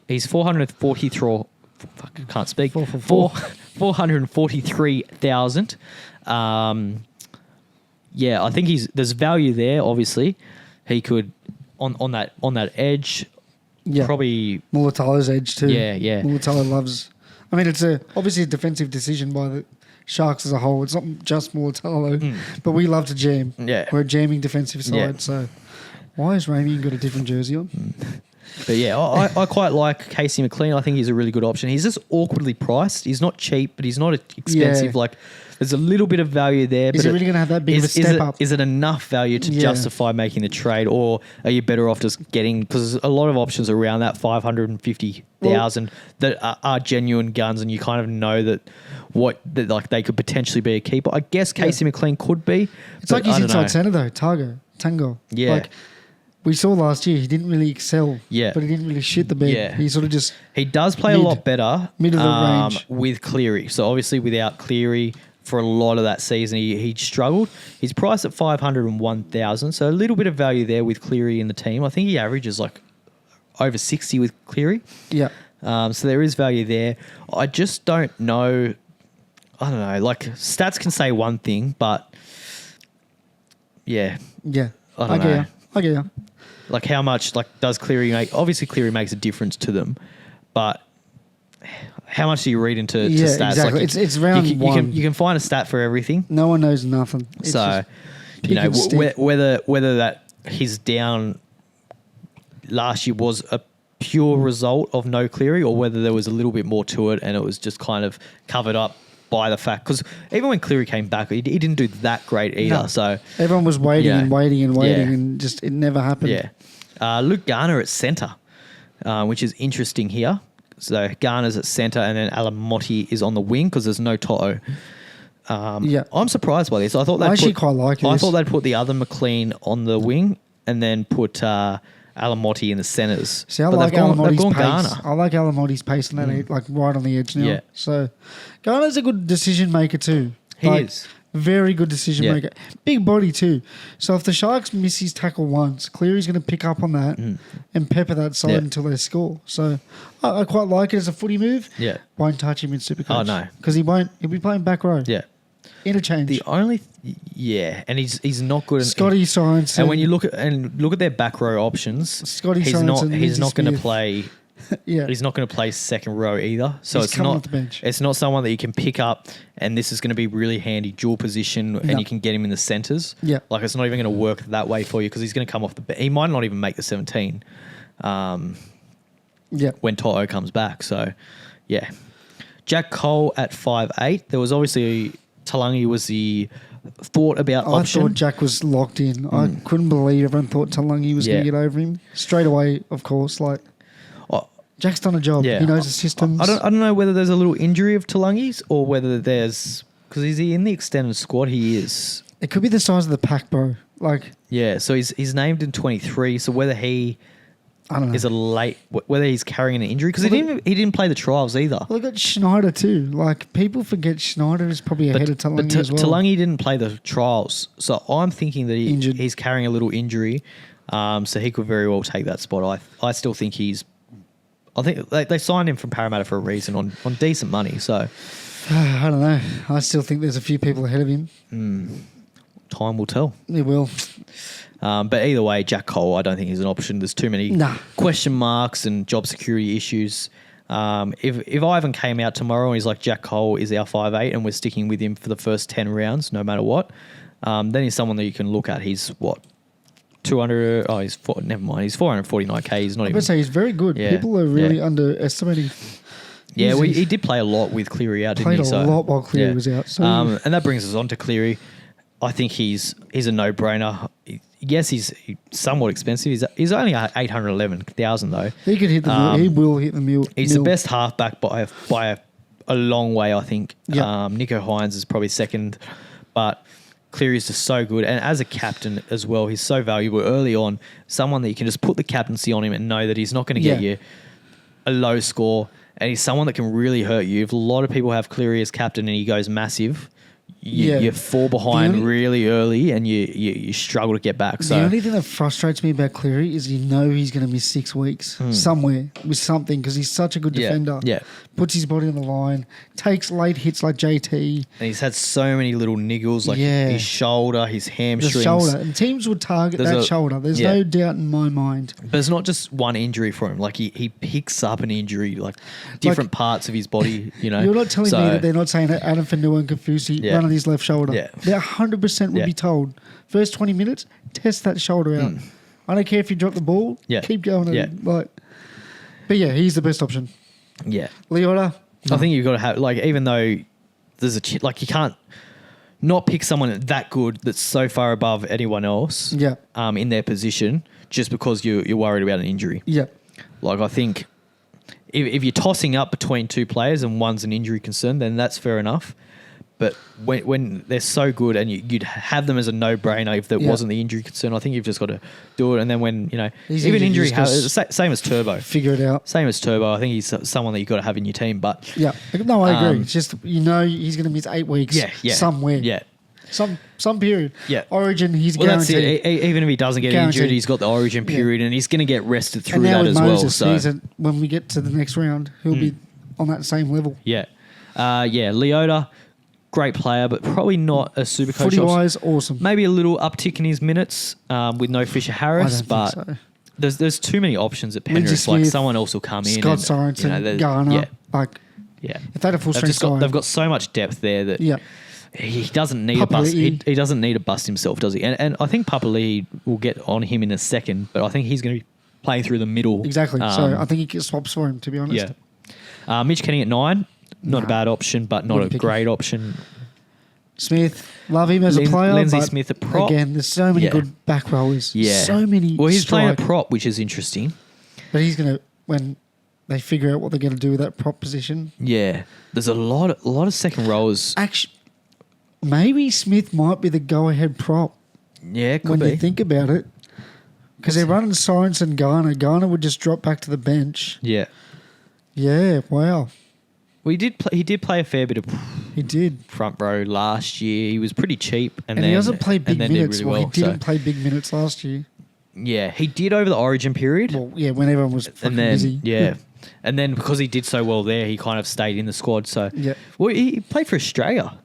He's 443. I can't speak. 443,000. I think there's value there. Obviously, he could on that edge. Yeah, probably Mulatalo's edge too. Yeah. Mulatalo loves. I mean, it's obviously a defensive decision by the Sharks as a whole. It's not just Mulatalo, but we love to jam. Yeah, we're a jamming defensive side. So why has Ramey got a different jersey on? But I quite like Casey McLean. I think he's a really good option. He's just awkwardly priced. He's not cheap, but he's not expensive. Yeah. Like, there's a little bit of value there. Is he really going to have that big of a step up? Is it enough value to justify making the trade, or are you better off just getting? Because there's a lot of options around that 550,000 that are genuine guns, and you kind of know that they could potentially be a keeper. I guess Casey McLean could be. It's like he's inside centre though, Tango. Yeah. Like, We saw last year he didn't really excel. Yeah. But he didn't really shit the bed. Yeah. He sort of just... He does play a lot better mid of the range. with Cleary. So obviously without Cleary for a lot of that season, he struggled. He's priced at 501,000, so a little bit of value there with Cleary in the team. I think he averages like over 60 with Cleary. Yeah. So there is value there. I just don't know. I don't know. Like stats can say one thing, but yeah. Yeah. I don't know. I get you. Like how much does Cleary make? Obviously Cleary makes a difference to them, but how much do you read into stats? Exactly. Like it's round one. You can find a stat for everything. No one knows nothing. It's so whether that his down last year was a pure result of no Cleary or whether there was a little bit more to it and it was just kind of covered up by the fact, because even when Cleary came back, he didn't do that great either. No. So everyone was waiting and waiting and just it never happened. Yeah. Luke Garner at centre, which is interesting here. So Garner's at centre and then Alamotti is on the wing because there's no Toto. I'm surprised by this. I thought I quite like this. I thought they'd put the other McLean on the wing and then put Alamotti in the centres. See, I like Alamotti's pace. Garner. I like Alamotti's pace and that like right on the edge now. Yeah. So Garner's a good decision maker too. He is. Very good decision maker. Big body too. So if the Sharks miss his tackle once, Cleary's going to pick up on that and pepper that side until they score. So I quite like it as a footy move. Yeah. Won't touch him in Supercoach. Oh, no. Because he won't. He'll be playing back row. Yeah. Interchange. The only... and he's not good... Scotty Sorensen. And when you look at their back row options, Scotty he's Sorensen, he's not going to play... Yeah. He's not going to play second row either. So he's coming off the bench. It's not someone that you can pick up and this is going to be really handy dual position and you can get him in the centres. Yeah. Like it's not even going to work that way for you because he's going to come off the bench. He might not even make the 17 when Toto comes back. So, yeah. Jack Cole at 5'8". There was obviously... Talangi was the thought about option. I thought Jack was locked in. I couldn't believe everyone thought Talangi was going to get over him. Straight away, of course, like... Jack's done a job. Yeah. He knows the systems. I don't know whether there's a little injury of Talangi's or whether there's... Because is he in the extended squad? He is. It could be the size of the pack, bro. Like... Yeah, so he's named in 23. So whether he... I don't know. Is a late... Whether he's carrying an injury. Because he didn't play the trials either. Well, they got Schneider too. Like, people forget Schneider is probably ahead of Talangi as well. Talangi didn't play the trials. So I'm thinking that he's carrying a little injury. So he could very well take that spot. I still think he's... I think they signed him from Parramatta for a reason on decent money. So I don't know. I still think there's a few people ahead of him. Time will tell. It will. But either way, Jack Cole, I don't think he's an option. There's too many question marks and job security issues. If Ivan came out tomorrow and he's like, Jack Cole is our 5'8" and we're sticking with him for the first 10 rounds, no matter what, then he's someone that you can look at. He's what? 200. Oh, never mind. He's 449k. He's not even. I would say he's very good. Yeah, people are really underestimating. Yeah, he did play a lot with Cleary out. Didn't he? Played a lot while Cleary was out. So and that brings us on to Cleary. I think he's a no-brainer. Yes, he's somewhat expensive. He's only 811,000 though. He could hit the mill. He will hit the mill. He's the best halfback by a long way. I think. Yep. Nico Hines is probably second, but. Cleary is just so good. And as a captain as well, he's so valuable early on. Someone that you can just put the captaincy on him and know that he's not going to get you a low score. And he's someone that can really hurt you. If a lot of people have Cleary as captain and he goes massive, you fall behind really early and you struggle to get back. So the only thing that frustrates me about Cleary is he's going to miss 6 weeks somewhere with something because he's such a good defender. Yeah. Puts his body on the line, takes late hits like JT. And he's had so many little niggles like his shoulder, his hamstrings. The shoulder. And teams would target that shoulder. There's no doubt in my mind. But it's not just one injury for him. Like he picks up an injury, like different parts of his body, you know. You're not telling me that they're not saying that Adam Fanua and Kafusi run on his left shoulder. Yeah. They 100% would be told, first 20 minutes, test that shoulder out. I don't care if you drop the ball, keep going. But yeah, he's the best option. Yeah. Leota? No. I think you've got to have, like, even though there's you can't not pick someone that good that's so far above anyone else in their position just because you're worried about an injury. Yeah. Like, I think if you're tossing up between two players and one's an injury concern, then that's fair enough. But when they're so good and you'd have them as a no-brainer if there wasn't the injury concern, I think you've just got to do it. And then when, even injury, same as Turbo. Figure it out. Same as Turbo. I think he's someone that you've got to have in your team. But yeah, no, I agree. It's just, he's going to miss 8 weeks somewhere. Yeah. Some period. Yeah. Origin, he's guaranteed. That's it. Even if he doesn't get injured, he's got the Origin period and he's going to get rested through that as Moses, well. So when we get to the next round, he'll be on that same level. Yeah. Leota, great player, but probably not a super coach. Footy-wise, awesome. Maybe a little uptick in his minutes with no Fisher Harris, but so. there's too many options at Penrith. Like someone else will come in. Scott Sorensen, Garner. If they had a full strength side, they've got so much depth there that he doesn't need a bust. He doesn't need a bust himself, does he? And I think Papali'i will get on him in a second, but I think he's going to be playing through the middle. Exactly. So I think he swaps for him, to be honest. Yeah. Mitch Kenny at 9. Not a bad option, but not a great option. Smith, love him as a player. Lindsay Smith at prop. Again, there's so many good back rowers. Yeah. So many. Well, he's playing a prop, which is interesting. But he's going to, when they figure out what they're going to do with that prop position. Yeah. There's a lot of second rowers. Actually, maybe Smith might be the go-ahead prop. Yeah, could when be. When you think about it. Because they're running Sorensen, Garner. Garner would just drop back to the bench. Yeah. Yeah, wow. Well, he did play a fair bit of front row last year. He was pretty cheap. And then, he hasn't played big minutes. Really he didn't play big minutes last year. Yeah, he did over the Origin period. Well, yeah, when everyone was fucking busy. Yeah. And then because he did so well there, he kind of stayed in the squad. So, well, he played for Australia.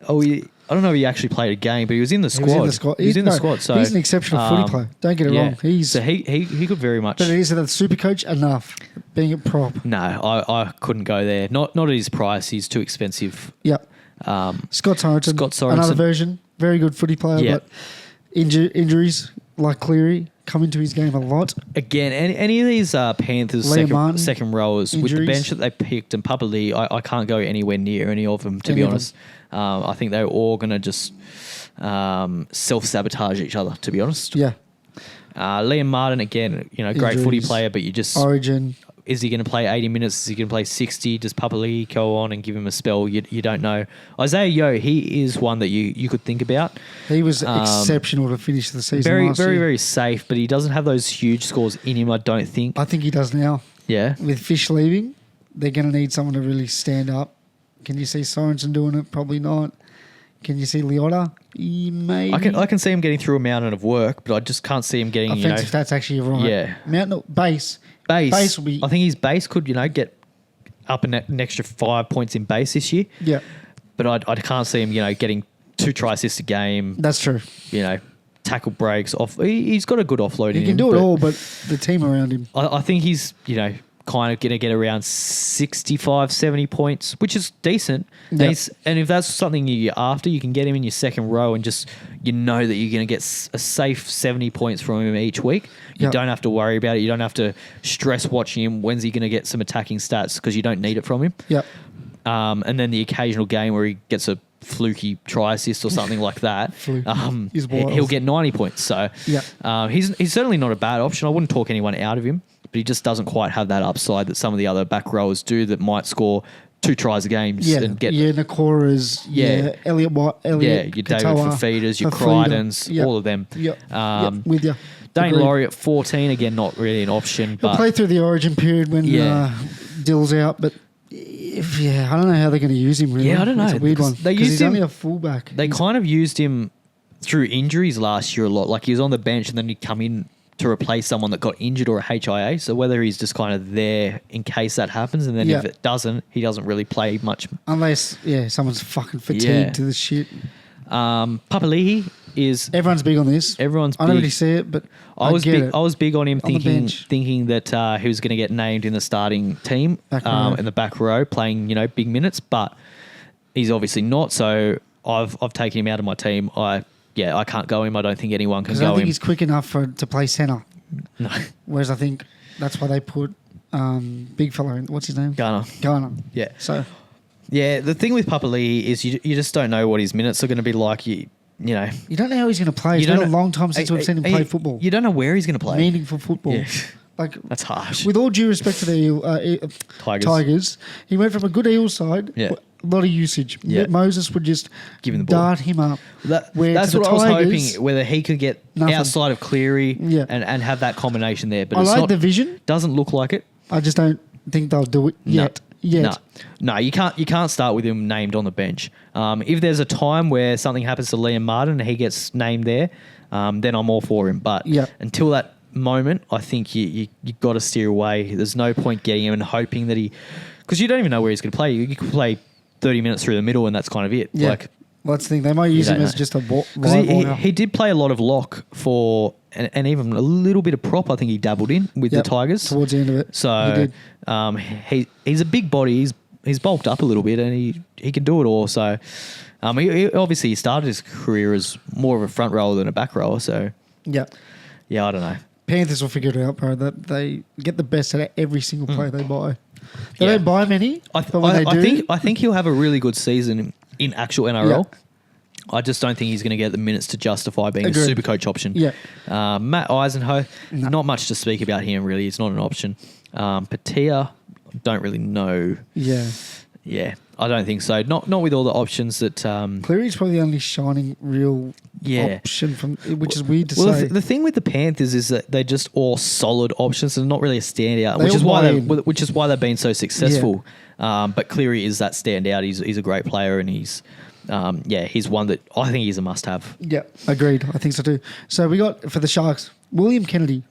I don't know if he actually played a game, but he was in the squad. He was in the squad. So he's an exceptional footy player. Don't get it wrong. So he could very much. But is it a super coach enough being a prop? No, I couldn't go there. Not at his price. He's too expensive. Yep. Scott Sorensen. Another version. Very good footy player, but injuries like Cleary come into his game a lot. Again, any of these Panthers second rowers injuries. With the bench that they picked and Papali'i, I can't go anywhere near any of them, to be honest. I think they're all going to just self-sabotage each other, to be honest. Yeah. Liam Martin, again, great footy player, but you just... Origin. Is he going to play 80 minutes? Is he going to play 60? Does Papali'i go on and give him a spell? You don't know. Isaiah Yeo, he is one that you could think about. He was exceptional to finish the season last year. Very safe, but he doesn't have those huge scores in him, I don't think. I think he does now. Yeah. With Fish leaving, they're going to need someone to really stand up. Can you see Sorensen doing it? Probably not. Can you see Leota? Maybe. I can see him getting through a mountain of work, but I just can't see him getting, offensive stats actually right. Yeah. Mountain base. Base will be... I think his base could, get up an extra 5 points in base this year. Yeah. But I can't see him, getting 2 try assists a game. That's true. Tackle breaks off. He's got a good offload in him. He can do it all, but the team around him. I think he's, kind of going to get around 65, 70 points, which is decent. Yep. And if that's something you're after, you can get him in your second row and just, that you're going to get a safe 70 points from him each week. You don't have to worry about it. You don't have to stress watching him. When's he going to get some attacking stats? Because you don't need it from him. Yep. And then the occasional game where he gets a fluky try assist or something like that, he'll get 90 points. So he's certainly not a bad option. I wouldn't talk anyone out of him. But he just doesn't quite have that upside that some of the other back rowers do that might score 2 tries a game and get... Yeah, Nakora's, Elliot White, your David Fafita's, your Crichtons, all of them. With you. Dane Laurie at 14, again, not really an option. He'll play through the Origin period when Dill's out, but I don't know how they're going to use him, really. Yeah, I don't know. It's a weird one. Because he's only a fullback. They kind of used him through injuries last year a lot. Like, he was on the bench and then he'd come in to replace someone that got injured or a HIA. So whether he's just kind of there in case that happens, and then if it doesn't, he doesn't really play much. Unless, someone's fucking fatigued to the shit. Papali'i is... Everyone's big on this. I don't really see it, but I was big on him thinking that he was going to get named in the starting team in the back row, playing, big minutes, but he's obviously not. So I've taken him out of my team. I can't go him. I don't think anyone can go him. I don't think he's quick enough to play centre. No. Whereas I think that's why they put big fella in. What's his name? Garner. Yeah. So. Yeah, the thing with Papali'i is you just don't know what his minutes are going to be like. You don't know how he's going to play. It's been a long time since we've seen him play football. You don't know where he's going to play. Meaningful football. Yeah. That's harsh. With all due respect to the Tigers, he went from a good Eels side a lot of usage. Yeah. Moses would just give him the ball. dart him up. That's what I was hoping, whether he could get outside of Cleary and have that combination there. But I like the vision. Doesn't look like it. I just don't think they'll do it yet. No, you can't start with him named on the bench. If there's a time where something happens to Liam Martin and he gets named there, then I'm all for him. But until that moment, I think you got to steer away. There's no point getting him and hoping that because you don't even know where he's going to play. You could play 30 minutes through the middle and that's kind of it. Yeah. Well, that's the thing. They might use him as just a he did play a lot of lock for and even a little bit of prop. I think he dabbled in with the Tigers towards the end of it. So he's a big body. He's bulked up a little bit and he can do it all. So he obviously started his career as more of a front rower than a back rower. So I don't know. Panthers will figure it out, bro. That they get the best out of every single player they buy. They don't buy many, but when they do, I think he'll have a really good season in actual NRL. I just don't think he's going to get the minutes to justify being a Supercoach option. Matt Eisenhower, not much to speak about him really. It's not an option. Patea, don't really know. Yeah, I don't think so. Not with all the options that... Cleary's probably the only shining real option, which is weird to say. The thing with the Panthers is that they're just all solid options and not really a standout, which is why they've been so successful. But Cleary is that standout. He's a great player and he's one that I think he's a must-have. Yeah, agreed. I think so too. So we got, for the Sharks, William Kennedy,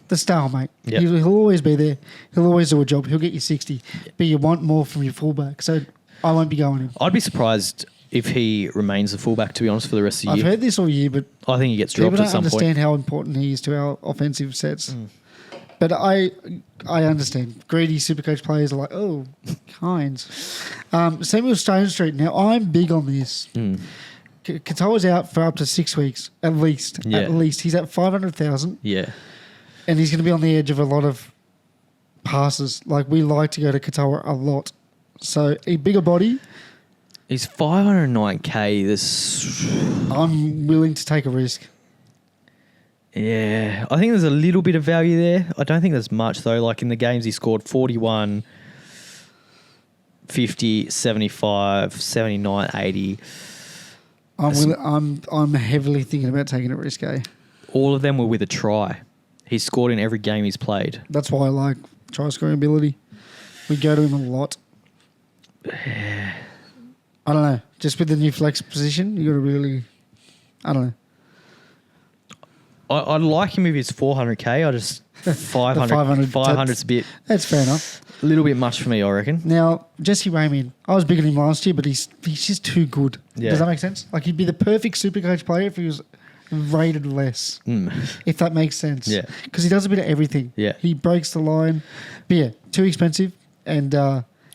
the star, mate. Yep. He'll always be there. He'll always do a job. He'll get you 60. But you want more from your fullback. So I won't be going him. I'd be surprised if he remains a fullback, to be honest, for the rest of the year. I've heard this all year, but I think he gets dropped at some point. People don't understand how important he is to our offensive sets. But I understand. Greedy Supercoach players are like, oh, Hines. Samuel Stone Street. Now, I'm big on this. Katoa's out for up to 6 weeks, at least. At least. He's at 500,000. Yeah. And he's going to be on the edge of a lot of passes. Like, we like to go to Katoa a lot. So, a bigger body. He's 509K. I'm willing to take a risk. Yeah. I think there's a little bit of value there. I don't think there's much, though. Like, in the games he scored 41, 50, 75, 79, 80... I'm heavily thinking about taking a risk, eh? All of them were with a try. He's scored in every game he's played. That's why I like try scoring ability. We go to him a lot. I don't know. Just with the new flex position, you got to really... I don't know. I like him if he's 400K. I just... 500's a bit... That's fair enough. A little bit much for me, I reckon. Now, Jesse Raymond, I was bigger than him last year, but he's just too good. Yeah. Does that make sense? Like, he'd be the perfect Supercoach player if he was rated less. If that makes sense. Yeah. Because he does a bit of everything. Yeah. He breaks the line. But yeah, too expensive. And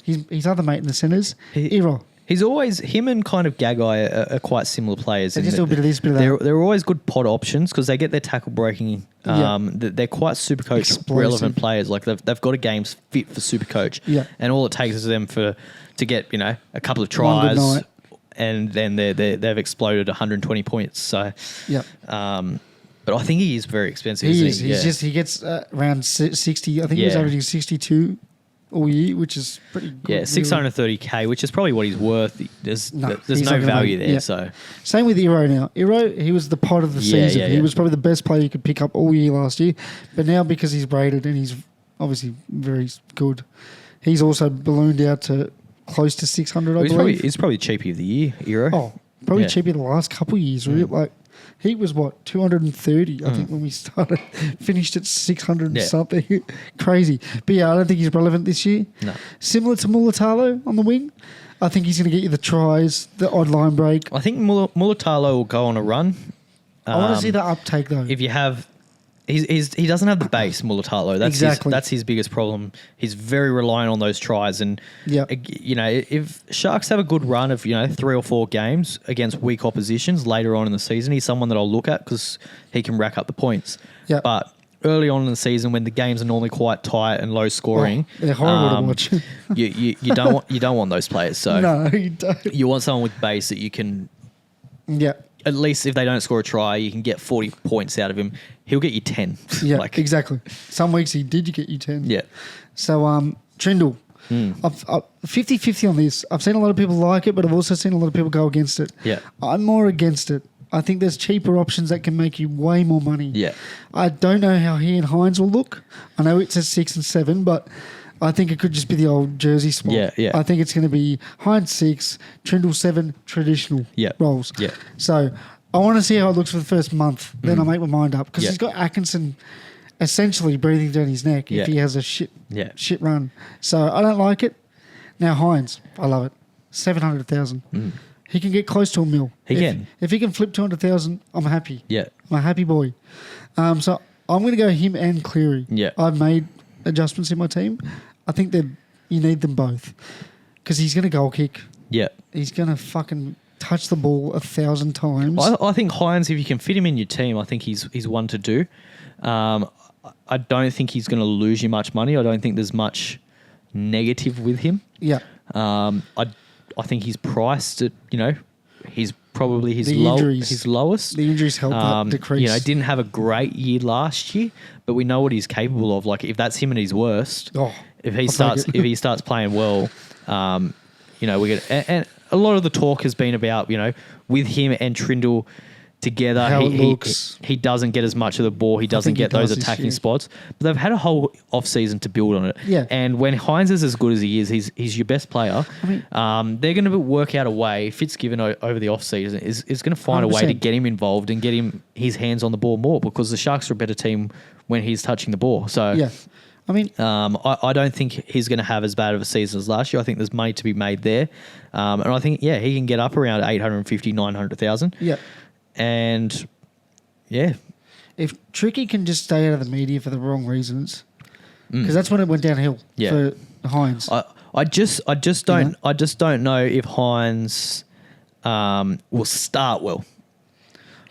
his other mate in the centres, Nrl. He's always... Him and kind of Gagai are quite similar players. They just do a bit of this, bit of that. They're always good pod options because they get their tackle breaking... They're quite Supercoach relevant players. Like they've got a game's fit for Supercoach. Yeah. And all it takes is them to get, a couple of tries and then they've exploded 120 points. So but I think he is very expensive. He gets around 60. I think he was averaging 62 all year, which is pretty good. Yeah, 630K, which is probably what he's worth. There's no value there. So same with Nrl now. Nrl, he was the pod of the season. He was probably the best player you could pick up all year last year. But now because he's rated and he's obviously very good, he's also ballooned out to close to 600, I believe. He's probably cheapie of the year, Nrl. Oh, probably cheapie the last couple of years, really. Like, he was, 230, I think, when we started. Finished at 600 something. Crazy. But yeah, I don't think he's relevant this year. No. Similar to Mulatalo on the wing. I think he's going to get you the tries, the odd line break. I think Mulatalo will go on a run. I want to see the uptake, though. If you have... He doesn't have the base, Mulatalo. That's his biggest problem. He's very reliant on those tries. And, if Sharks have a good run of, 3 or 4 games against weak oppositions later on in the season, he's someone that I'll look at because he can rack up the points. Yep. But early on in the season when the games are normally quite tight and low scoring... they're horrible to watch. you don't want those players. So no, you don't. You want someone with base that you can... Yeah. At least if they don't score a try, you can get 40 points out of him. He'll get you 10. Yeah, exactly. Some weeks he did get you 10. Yeah. So, Trindle, I've 50-50 on this. I've seen a lot of people like it, but I've also seen a lot of people go against it. Yeah. I'm more against it. I think there's cheaper options that can make you way more money. Yeah. I don't know how he and Hines will look. I know it says 6 and 7, but I think it could just be the old jersey swap. Yeah. I think it's going to be Hines 6, Trindle 7, traditional roles. Yeah. So I want to see how it looks for the first month. Then I'll make my mind up. Because he's got Atkinson essentially breathing down his neck if he has a shit run. So I don't like it. Now Hines, I love it. 700,000. He can get close to $1 million. He can. If he can flip 200,000, I'm happy. Yeah. I'm a happy boy. So I'm going to go him and Cleary. Yeah. I've made adjustments in my team. I think that you need them both because he's going to goal kick. Yeah. He's going to fucking touch the ball 1,000 times. I think Hines, if you can fit him in your team, I think he's one to do. I don't think he's going to lose you much money. I don't think there's much negative with him. Yeah. I think he's priced at, he's probably his lowest. The injuries help that decrease. Didn't have a great year last year, but we know what he's capable of. Like if that's him at his worst, if he starts playing well, we get and a lot of the talk has been about with him and Trindle together, he doesn't get as much of the ball. He doesn't get those attacking spots. But they've had a whole off-season to build on it. Yeah. And when Hines is as good as he is, he's your best player. They're going to work out a way. Fitzgibbon over the off-season is going to find 100%. A way to get him involved and get him his hands on the ball more because the Sharks are a better team when he's touching the ball. So yeah. I don't think he's going to have as bad of a season as last year. I think there's money to be made there. And I think, he can get up around 850, 900,000. Yeah. And if Tricky can just stay out of the media for the wrong reasons, because that's when it went downhill for Hines. I just don't know if Hines will start well.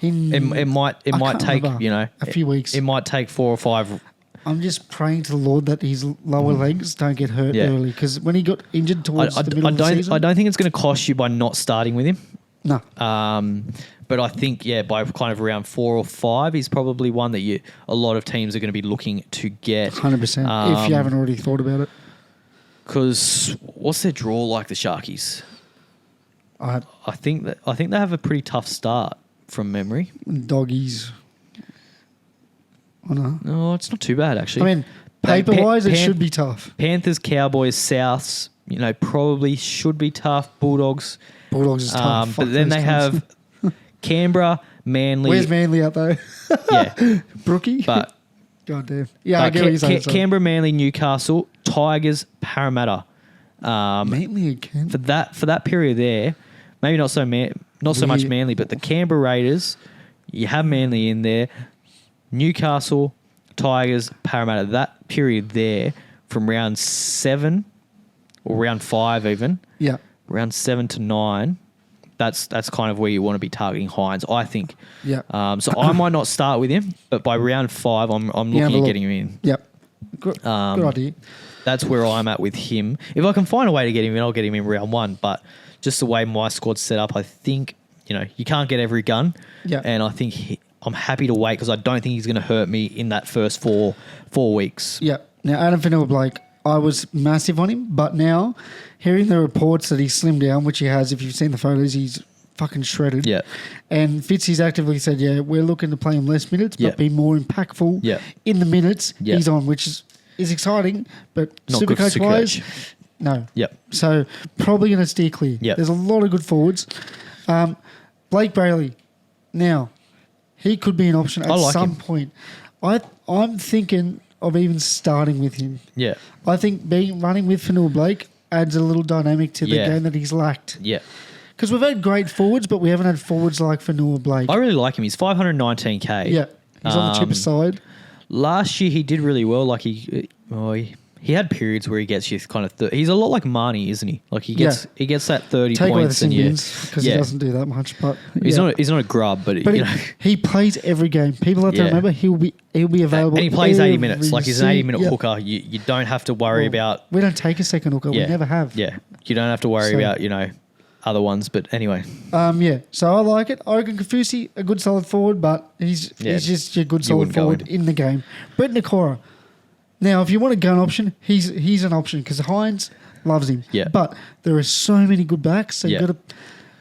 It might take a few weeks. It might take 4 or 5. I'm just praying to the Lord that his lower legs don't get hurt early because when he got injured towards the middle of the season, I don't think it's going to cost you by not starting with him. No. But I think, by kind of around 4 or 5, he's probably one that a lot of teams are going to be looking to get. 100%, if you haven't already thought about it. Because what's their draw like, the Sharkies? I think they have a pretty tough start from memory. Doggies. I know. No, it's not too bad, actually. Paper-wise, it should be tough. Panthers, Cowboys, Souths, probably should be tough. Bulldogs is tough. But then they have Canberra, Manly. Where's Manly out though? Brookie. But God damn. Yeah, I get what you're saying. Canberra, Manly, Newcastle, Tigers, Parramatta. Manly again. For that period there, maybe not so much Manly, but the Canberra Raiders. You have Manly in there. Newcastle, Tigers, Parramatta. That period there, from round 7 or round 5 even. Yeah. Round 7 to 9, that's kind of where you want to be targeting Hines, I think. Yeah. So I might not start with him, but by round 5, I'm looking at getting him in. Yep. Good idea. That's where I'm at with him. If I can find a way to get him in, I'll get him in round 1. But just the way my squad's set up, I think you can't get every gun. Yeah. And I think I'm happy to wait because I don't think he's going to hurt me in that first 4 weeks. Yeah. Now Adam Fanua-Blake, I was massive on him, but now hearing the reports that he's slimmed down, which he has, if you've seen the photos, he's fucking shredded. Yeah. And Fitzy's actively said, we're looking to play him less minutes, but be more impactful in the minutes he's on, which is exciting, but not Supercoach-wise, no. Yep. So probably going to steer clear. Yep. There's a lot of good forwards. Blake Brayley, now, he could be an option at some point. I'm thinking of even starting with him. Yeah. I think running with Fanua-Blake adds a little dynamic to the game that he's lacked. Yeah. Because we've had great forwards, but we haven't had forwards like Fanua-Blake. I really like him. He's 519K. Yeah. He's on the cheaper side. Last year he did really well. Like he had periods where he gets you kind of... he's a lot like Marnie, isn't he? Like he gets that 30 Take points. Take away the Simmons because he doesn't do that much. But he's not a grub, but he plays every game. People have to remember he'll be available. And he plays 80 minutes. Like he's an 80-minute hooker. You don't have to worry about... We don't take a second hooker. We never have. Yeah. You don't have to worry about, other ones. But anyway. So I like it. I reckon Kafusi, a good solid forward, but he's just a good solid forward in the game. Brett Nakora. Now, if you want a gun option, he's an option because Hines loves him. Yeah. But there are so many good backs. So you got to.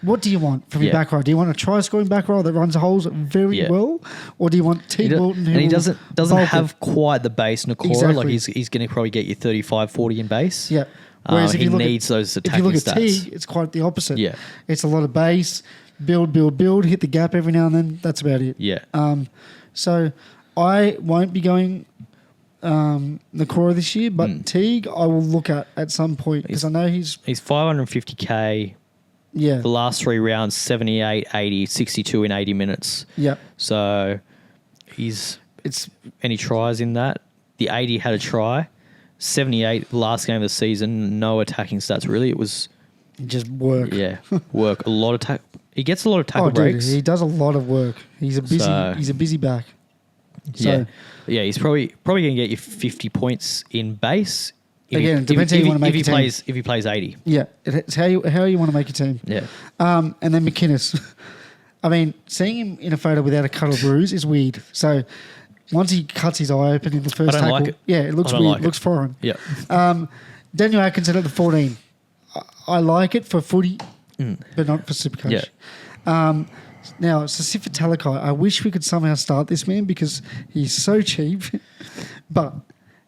What do you want from your back row? Do you want a try-scoring back row that runs holes very well, or do you want T. Wilton? And he doesn't have quite the base Nakora. Exactly. Like he's going to probably get you 35, 40 in base. Yeah. Whereas he needs those attacking stats. If you look at T, it's quite the opposite. Yeah. It's a lot of base, build, hit the gap every now and then. That's about it. Yeah. So I won't be going Nakora this year, but Teague I will look at some point because I know he's 550k. Yeah. The last 3 rounds, 78, 80, 62 in 80 minutes. Yeah. So it's any tries in that? The 80 had a try. 78, the last game of the season, no attacking stats really. It was just work. Yeah, work. A lot of he gets a lot of tackle breaks. Dude, he does a lot of work. He's a busy back. So, yeah, he's probably going to get you 50 points in base. Again, it depends how you want to make a team. If he plays 80. Yeah, it's how you want to make a team. Yeah. And then McInnes. I mean, seeing him in a photo without a cut or bruise is weird. So once he cuts his eye open in the first tackle, like it. Yeah, it looks weird. It looks foreign. Yeah. Daniel Atkinson at the 14. I like it for footy, but not for Supercoach. Yeah. Now, Sasifa Talakai, I wish we could somehow start this man because he's so cheap, but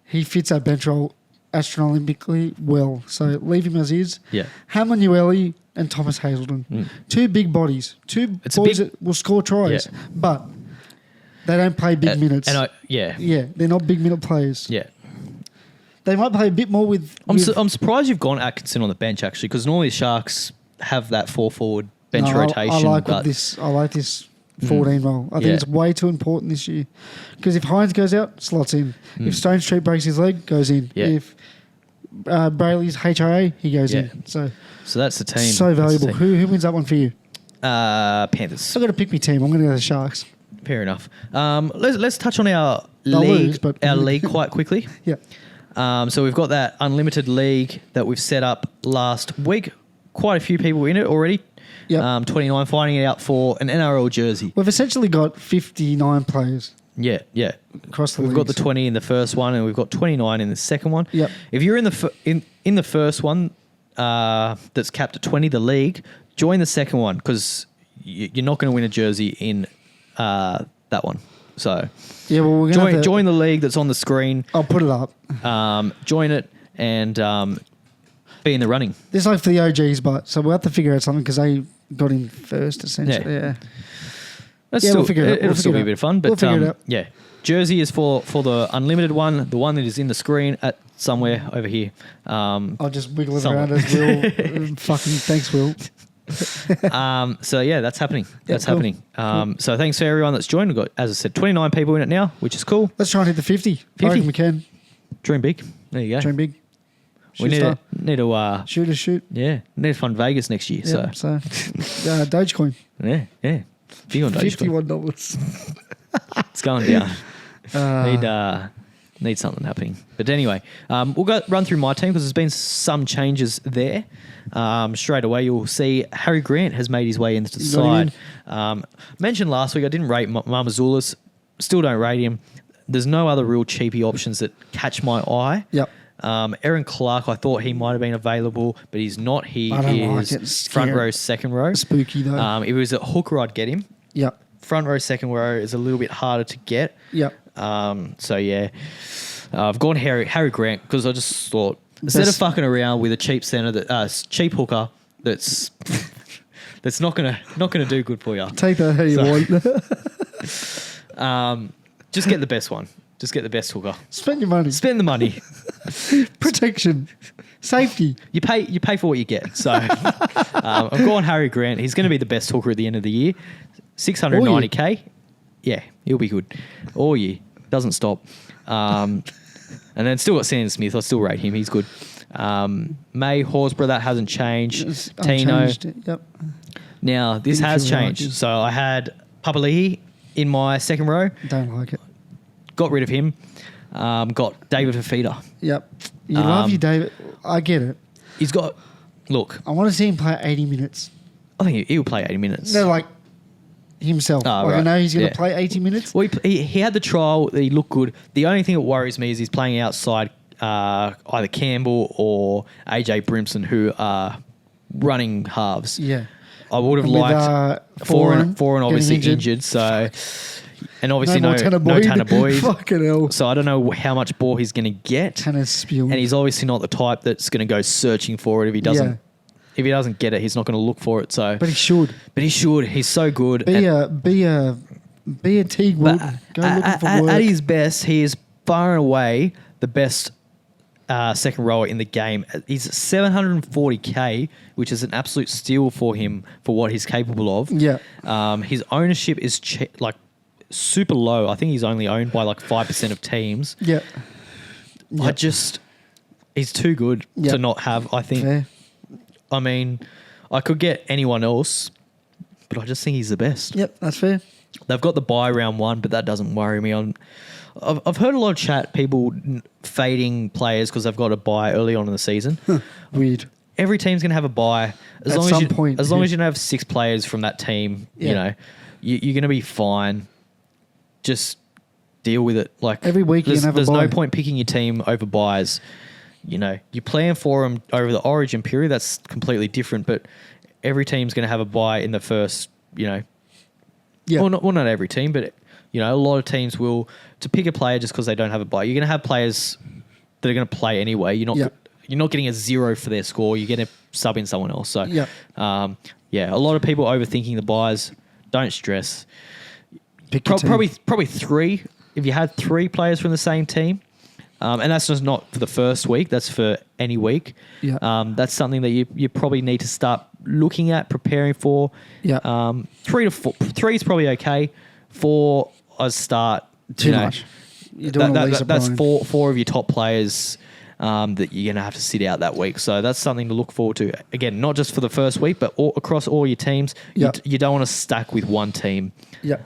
he fits our bench role astronomically well. So leave him as is. Yeah. Hamanueli and Thomas Hazelden. 2 big bodies. 2 boys that will score tries, but they don't play big minutes. Yeah, they're not big minute players. Yeah. They might play a bit more with... I'm surprised you've gone Atkinson on the bench, actually, because normally the Sharks have that 4-forward bench rotation. I like this 14 role. I think it's way too important this year. Because if Hines goes out, slots in. If Stone Street breaks his leg, goes in. Yeah. If Brayley's HRA, he goes in. So that's the team. So valuable. Who wins that one for you? Panthers. I've got to pick my team. I'm going to go to the Sharks. Fair enough. Let's touch on our league quite quickly. Yeah. So we've got that unlimited league that we've set up last week. Quite a few people in it already. Yep. 29 finding it out for an NRL jersey. We've essentially got 59 players. Yeah. Across the We've leagues. got the 20 in the first one, and we've got 29 in the second one. Yep. If you're in the first one that's capped at 20, the league, join the second one because you're not going to win a jersey in that one. So we're going to join the league that's on the screen. I'll put it up. Join it and be in the running. This is like for the OGs, but so we'll have to figure out something because they got in first essentially. Yeah. We'll figure it out. It'll still be a bit of fun, but we'll figure it out. Yeah. Jersey is for the unlimited one, the one that is in the screen at somewhere over here. I'll just wiggle it around as Will. Fucking thanks, Will. So that's happening. That's happening. So thanks for everyone that's joined. We've got, as I said, 29 people in it now, which is cool. Let's try and hit the 50. 50. I reckon we can. Dream big. There you go. Dream big. We need to shoot. Yeah, need to fund Vegas next year. Yeah, so Dogecoin. Yeah. Big on Dogecoin. $51. It's going down. Need something happening. But anyway, we'll run through my team because there's been some changes there. Straight away, you'll see Harry Grant has made his way into the side. Mentioned last week, I didn't rate Mamazoulis. Still don't rate him. There's no other real cheapy options that catch my eye. Yep. Aaron Clark, I thought he might have been available, but he's not. He is front row, second row. Spooky though. If it was at hooker, I'd get him. Yep. Front row, second row is a little bit harder to get. Yep. I've gone Harry Grant because I just thought instead of fucking around with a cheap centre cheap hooker that's not gonna do good for you. Take that how you want. Just get the best one. Just get the best hooker. Spend your money. Spend the money. Protection. Safety. You pay for what you get. So I've gone Harry Grant. He's going to be the best hooker at the end of the year. 690k. Yeah, he'll be good. All year. Doesn't stop. And then still got Sandon Smith. I still rate him. He's good. May Horsburgh, that hasn't changed. Tino. Yep. Now, this has changed. So I had Papali'i in my second row. Don't like it. Got rid of him. Got David Fafita. Yep. You love you, David. I get it. He's got... Look. I want to see him play 80 minutes. I think he'll play 80 minutes. No, like himself. I know he's going to play 80 minutes. Well, he had the trial. He looked good. The only thing that worries me is he's playing outside either Campbell or AJ Brimson, who are running halves. Yeah. I would have liked Foran obviously injured. So, and obviously no Tanner Boyd. Fucking hell. So I don't know how much ball he's going to get. Tanner's spewing. And he's obviously not the type that's going to go searching for it if he doesn't. Yeah. If he doesn't get it, he's not going to look for it. So, but he should. He's so good. Be a Teague. Go looking for work. At his best, he is far and away the best second rower in the game. He's 740k, which is an absolute steal for him for what he's capable of. Yeah. His ownership is super low. I think he's only owned by 5% of teams. Yeah. He's too good to not have. I think. Fair. I mean, I could get anyone else, but I just think he's the best. Yep, that's fair. They've got the bye round 1, but that doesn't worry me. I've heard a lot of chat, people fading players because they've got a bye early on in the season. Weird. Every team's going to have a bye. As long as you don't have 6 players from that team, you're going to be fine. Just deal with it. Every week there's no point picking your team over buys. You plan for them over the origin period. That's completely different. But every team's going to have a bye in the first, Well, not every team, but, a lot of teams will, to pick a player just because they don't have a bye. You're going to have players that are going to play anyway. You're not getting a 0 for their score. You're going to sub in someone else. So, a lot of people overthinking the buys. Don't stress. Probably 3. If you had 3 players from the same team, and that's just not for the first week. That's for any week. Yeah. That's something that you probably need to start looking at, preparing for. Yeah. 3 to 4. 3 is probably okay. 4, I start. Too much. You're doing that's 4 of your top players that you're going to have to sit out that week. So that's something to look forward to. Again, not just for the first week, but across all your teams. Yep. You don't want to stack with one team. Yeah.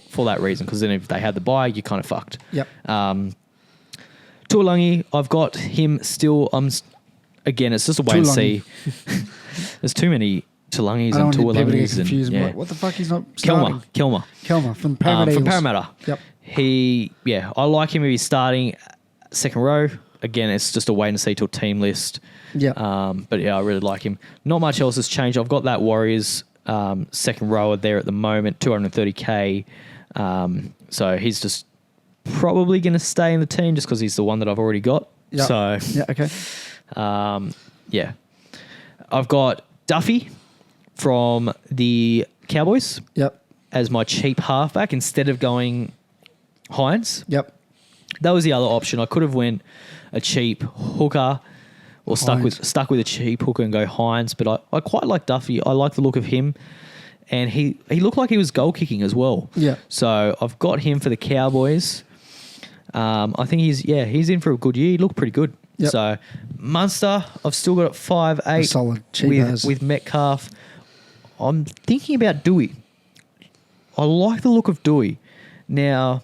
For that reason, because then if they had the bye, you're kind of fucked. Yep. Tuolangi, I've got him still. Again, it's just a wait and see. There's too many Tuolangis and Tuolangis. What the fuck? He's not starting. Kelma from Parramatta. From Parramatta. Yep. I like him if he's starting second row. Again, it's just a wait and see till team list. Yeah. But I really like him. Not much else has changed. I've got that Warriors second rower there at the moment, 230k. So he's just probably going to stay in the team just because he's the one that I've already got. Yep. So okay. I've got Duffy from the Cowboys. Yep. As my cheap halfback instead of going Hines. Yep. That was the other option. I could have went a cheap hooker or stuck with a cheap hooker and go Hines, but I quite like Duffy. I like the look of him. And he looked like he was goal kicking as well. Yeah. So I've got him for the Cowboys. I think he's in for a good year. He looked pretty good. Yep. So Munster, I've still got 5'8". Solid. With Metcalf. I'm thinking about Dewey. I like the look of Dewey. Now...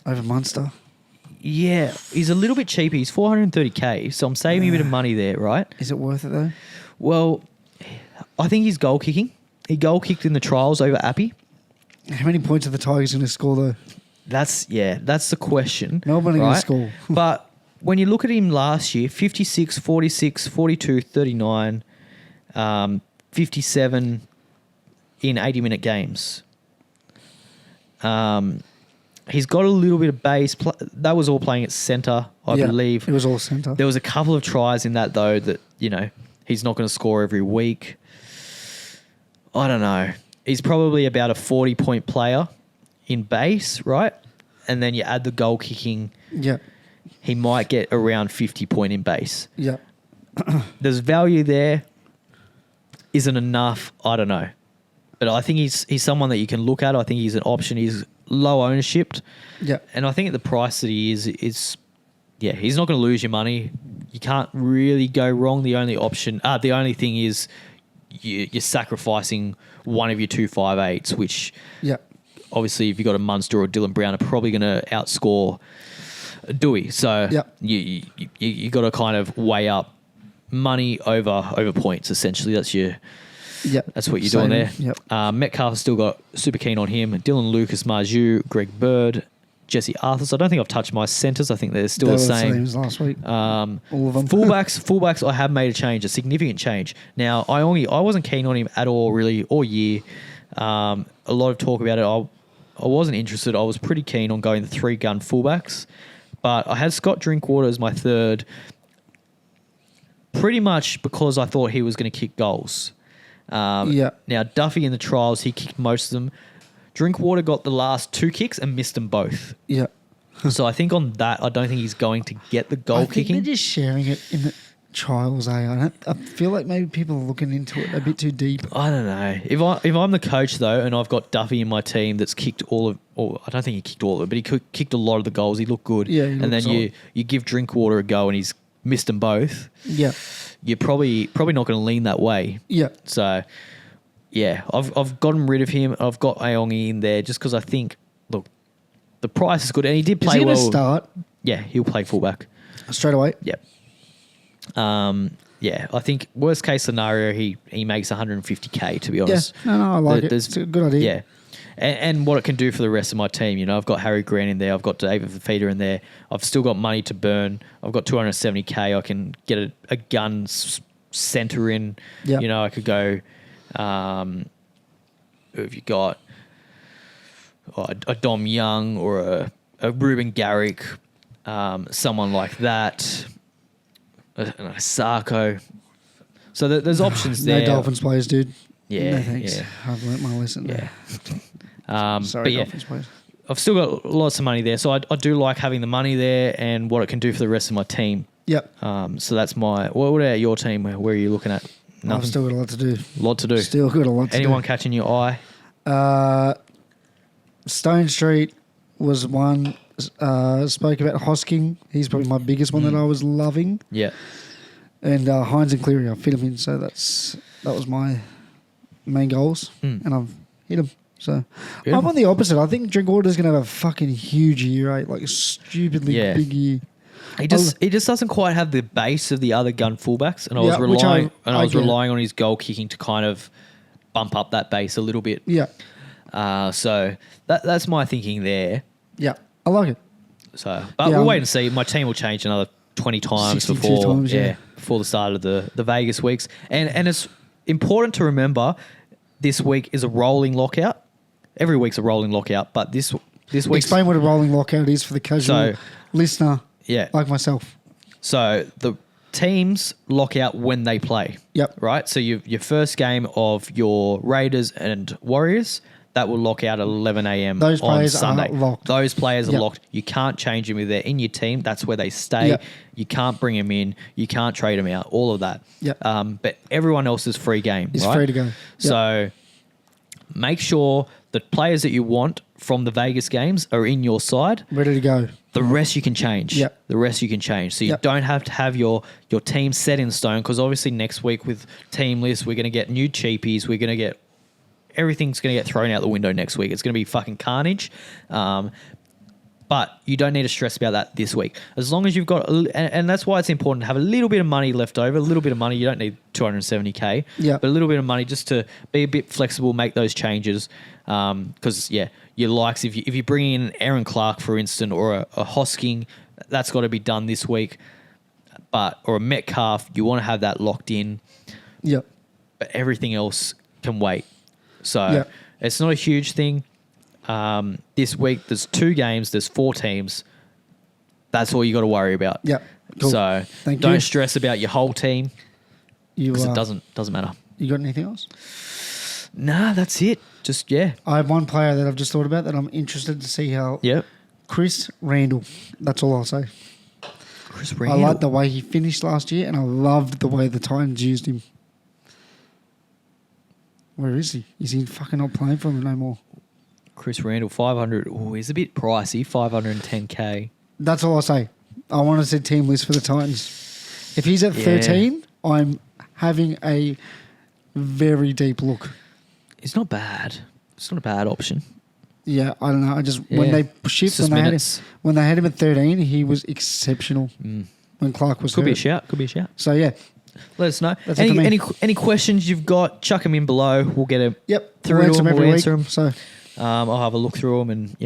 over Munster. Yeah, he's a little bit cheap. He's 430k, so I'm saving a bit of money there, right? Is it worth it though? Well, I think he's goal kicking. He goal kicked in the trials over Appy. How many points are the Tigers going to score though? That's the question. Melbourne are going to score. But when you look at him last year, 56, 46, 42, 39, 57 in 80-minute games. He's got a little bit of base. That was all playing at centre, I believe. It was all centre. There was a couple of tries in that, though, that, he's not going to score every week. I don't know. He's probably about a 40-point player in base, right? And then you add the goal kicking. Yeah. He might get around 50-point in base. Yeah. There's value there. Isn't enough. I don't know. But I think he's someone that you can look at. I think he's an option. He's low ownership. Yeah. And I think at the price that he is he's not going to lose your money. You can't really go wrong. The only thing is you're sacrificing one of your 2 5'8", which obviously if you've got a Munster or Dylan Brown are probably going to outscore Dewey. So you got to kind of weigh up money over points, essentially. That's That's what you're doing there. Yep. Metcalf has still got super keen on him. Dylan Lucas, Marju, Greg Bird, Jesse Arthur. So I don't think I've touched my centres. I think they're still the same as last week. All of them. Fullbacks, I have made a change, a significant change. Now, I wasn't keen on him at all, really, all year. A lot of talk about it. I wasn't interested. I was pretty keen on going the 3-gun fullbacks, but I had Scott Drinkwater as my third, pretty much because I thought he was going to kick goals. Now, Duffy in the trials, he kicked most of them. Drinkwater got the last 2 kicks and missed them both. Yeah. So I think on that, I don't think he's going to get the goal kicking. They're just sharing it in the trials, I feel like maybe people are looking into it a bit too deep. I don't know. If I'm the coach though, and I've got Duffy in my team that's kicked I don't think he kicked all of it, but he kicked a lot of the goals. He looked good. Yeah, and then solid. you give Drinkwater a go, and he's missed them both. Yeah, you're probably not going to lean that way. Yeah. So yeah, I've gotten rid of him. I've got Aongi in there just because I think look, the price is good, and he did play well. Is he going to start? Yeah, he'll play fullback straight away. Yep. I think worst case scenario, he makes 150K, to be honest. Yeah, no, I like it. It's a good idea. Yeah. And what it can do for the rest of my team. You know, I've got Harry Grant in there. I've got David Fafita in there. I've still got money to burn. I've got 270K. I can get a gun centre in. Yep. You know, I could go, who have you got? A Dom Young or a Ruben Garrick, someone like that. A Sarko. So there's options there. No Dolphins players, dude. Yeah. No thanks. Yeah. I've learnt my lesson there. Sorry, Dolphins players. I've still got lots of money there. So I do like having the money there and what it can do for the rest of my team. Yep. So that's what about your team? Where are you looking at? Nothing? I've still got a lot to do. Still got a lot to do. Anyone catching your eye? Stone Street was one. Spoke about Hosking. He's probably my biggest one that I was loving. Yeah. And Hines and Cleary, I fit him in. So that was my main goals. And I've hit them. So beautiful. I'm on the opposite. I think Drinkwater's going to have a fucking huge year, right? Like a stupidly big year. He just doesn't quite have the base of the other gun fullbacks, and I was relying on his goal kicking to kind of bump up that base a little bit. Yeah. So that's my thinking there. Yeah, I like it. So, but we'll wait and see. My team will change another 20 times before the start of the Vegas weeks, and it's important to remember this week is a rolling lockout. Every week's a rolling lockout, but this week. Explain what a rolling lockout is for the casual listener. Yeah, like myself. So the teams lock out when they play. Yep. Right. So your first game of your Raiders and Warriors, that will lock out at 11 a.m. Those on players Sunday. are locked. Those players are locked. You can't change them if they're in your team. That's where they stay. Yep. You can't bring them in. You can't trade them out. All of that. Yep. But everyone else is free game. It's right? free to go. Yep. So make sure the players that you want from the Vegas games are in your side. Ready to go. The rest you can change. Yep. The rest you can change. So you don't have to have your team set in stone, because obviously next week with team lists, we're going to get new cheapies. We're going to get everything's going to get thrown out the window next week. It's going to be fucking carnage. But you don't need to stress about that this week. As long as you've got, and that's why it's important to have a little bit of money left over, a little bit of money. You don't need 270K, but a little bit of money just to be a bit flexible, make those changes. Because, your likes, if you bring in Aaron Clark, for instance, or a Hosking, that's got to be done this week. Or a Metcalf, you want to have that locked in. Yep. But everything else can wait. So it's not a huge thing. This week, there's 2 games, there's 4 teams. That's all you got to worry about. Yeah. Cool. So don't stress about your whole team, because it doesn't matter. You got anything else? Nah, that's it. Just, I have one player that I've just thought about that I'm interested to see how. Yep. Chris Randall. That's all I'll say. Chris Randall. I like the way he finished last year, and I loved the way the Titans used him. Where is he? Is he fucking not playing for him no more? Chris Randall, 500. Oh, he's a bit pricey, 510K. That's all I'll say. I want to see team list for the Titans. If he's at 13, I'm having a very deep look. It's not bad. It's not a bad option. Yeah, I don't know. I just when they shifted when they had him at 13, he was exceptional. When Clark was could be a shout. So let us know. Any questions you've got, chuck them in below. We'll get them through to them. We'll answer them. So I'll have a look through them and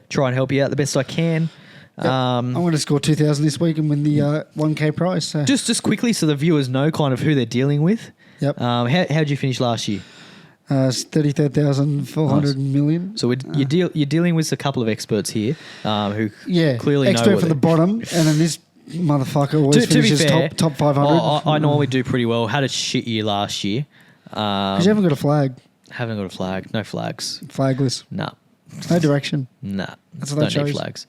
try and help you out the best I can. I'm going to score 2,000 this week and win the 1K prize. So. Just quickly, so the viewers know kind of who they're dealing with. Yep. How did you finish last year? 33,400 million. So you're dealing with a couple of experts here who clearly know. Expert from the bottom, and then this motherfucker always finishes top 500. I normally do pretty well. Had a shit year last year. Because you haven't got a flag. Haven't got a flag. No flags. Flagless. Nah. No direction. Nah. That's what that shows. Need flags.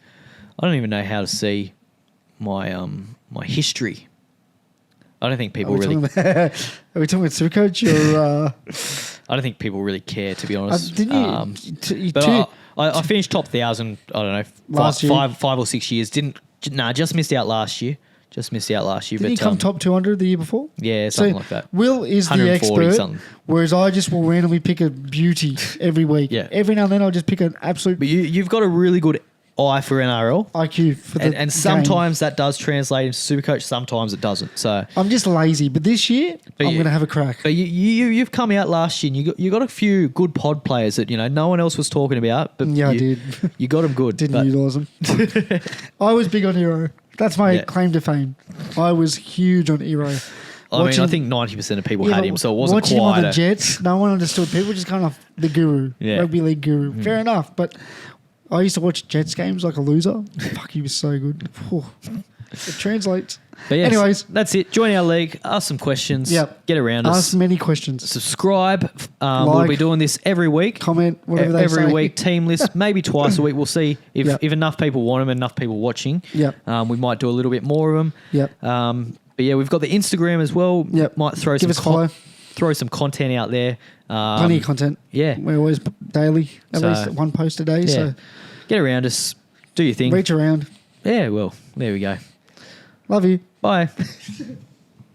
I don't even know how to see my my history. I don't think people really. Are we talking about Supercoach or? I don't think people really care, to be honest. Didn't you? But I finished top 1,000. I don't know, last year? five or 6 years. Just missed out last year. Didn't he come top 200 the year before? Yeah, something like that. Will is the expert, whereas I just will randomly pick a beauty every week. Yeah. Every now and then I'll just pick an absolute. But you've got a really good eye for NRL. IQ for the and sometimes that does translate into Supercoach, sometimes it doesn't. So I'm just lazy, but this year I'm going to have a crack. But you've come out last year and you got a few good pod players that no one else was talking about. But I did. You got them good. Didn't utilise them. I was big on Hero. That's my claim to fame. I was huge on Hero. I think 90% of people had him, so it wasn't watching him on the Jets, no one understood. People just kind of the guru, rugby league guru. Fair enough, but I used to watch Jets games like a loser. Fuck, he was so good. It translates. But yes, anyways, that's it. Join our league. Ask some questions. Get around us. Ask many questions. Subscribe. We'll be doing this every week. Comment, whatever they say. Every week. Team list, maybe twice a week. We'll see if enough people want them, enough people watching. We might do a little bit more of them. But yeah, we've got the Instagram as well. Might throw Give us a follow. Throw some content out there. Plenty of content. Yeah. We're always daily. At least one post a day. So get around us. Do your thing. Reach around. Yeah, well, there we go. Love you. Bye.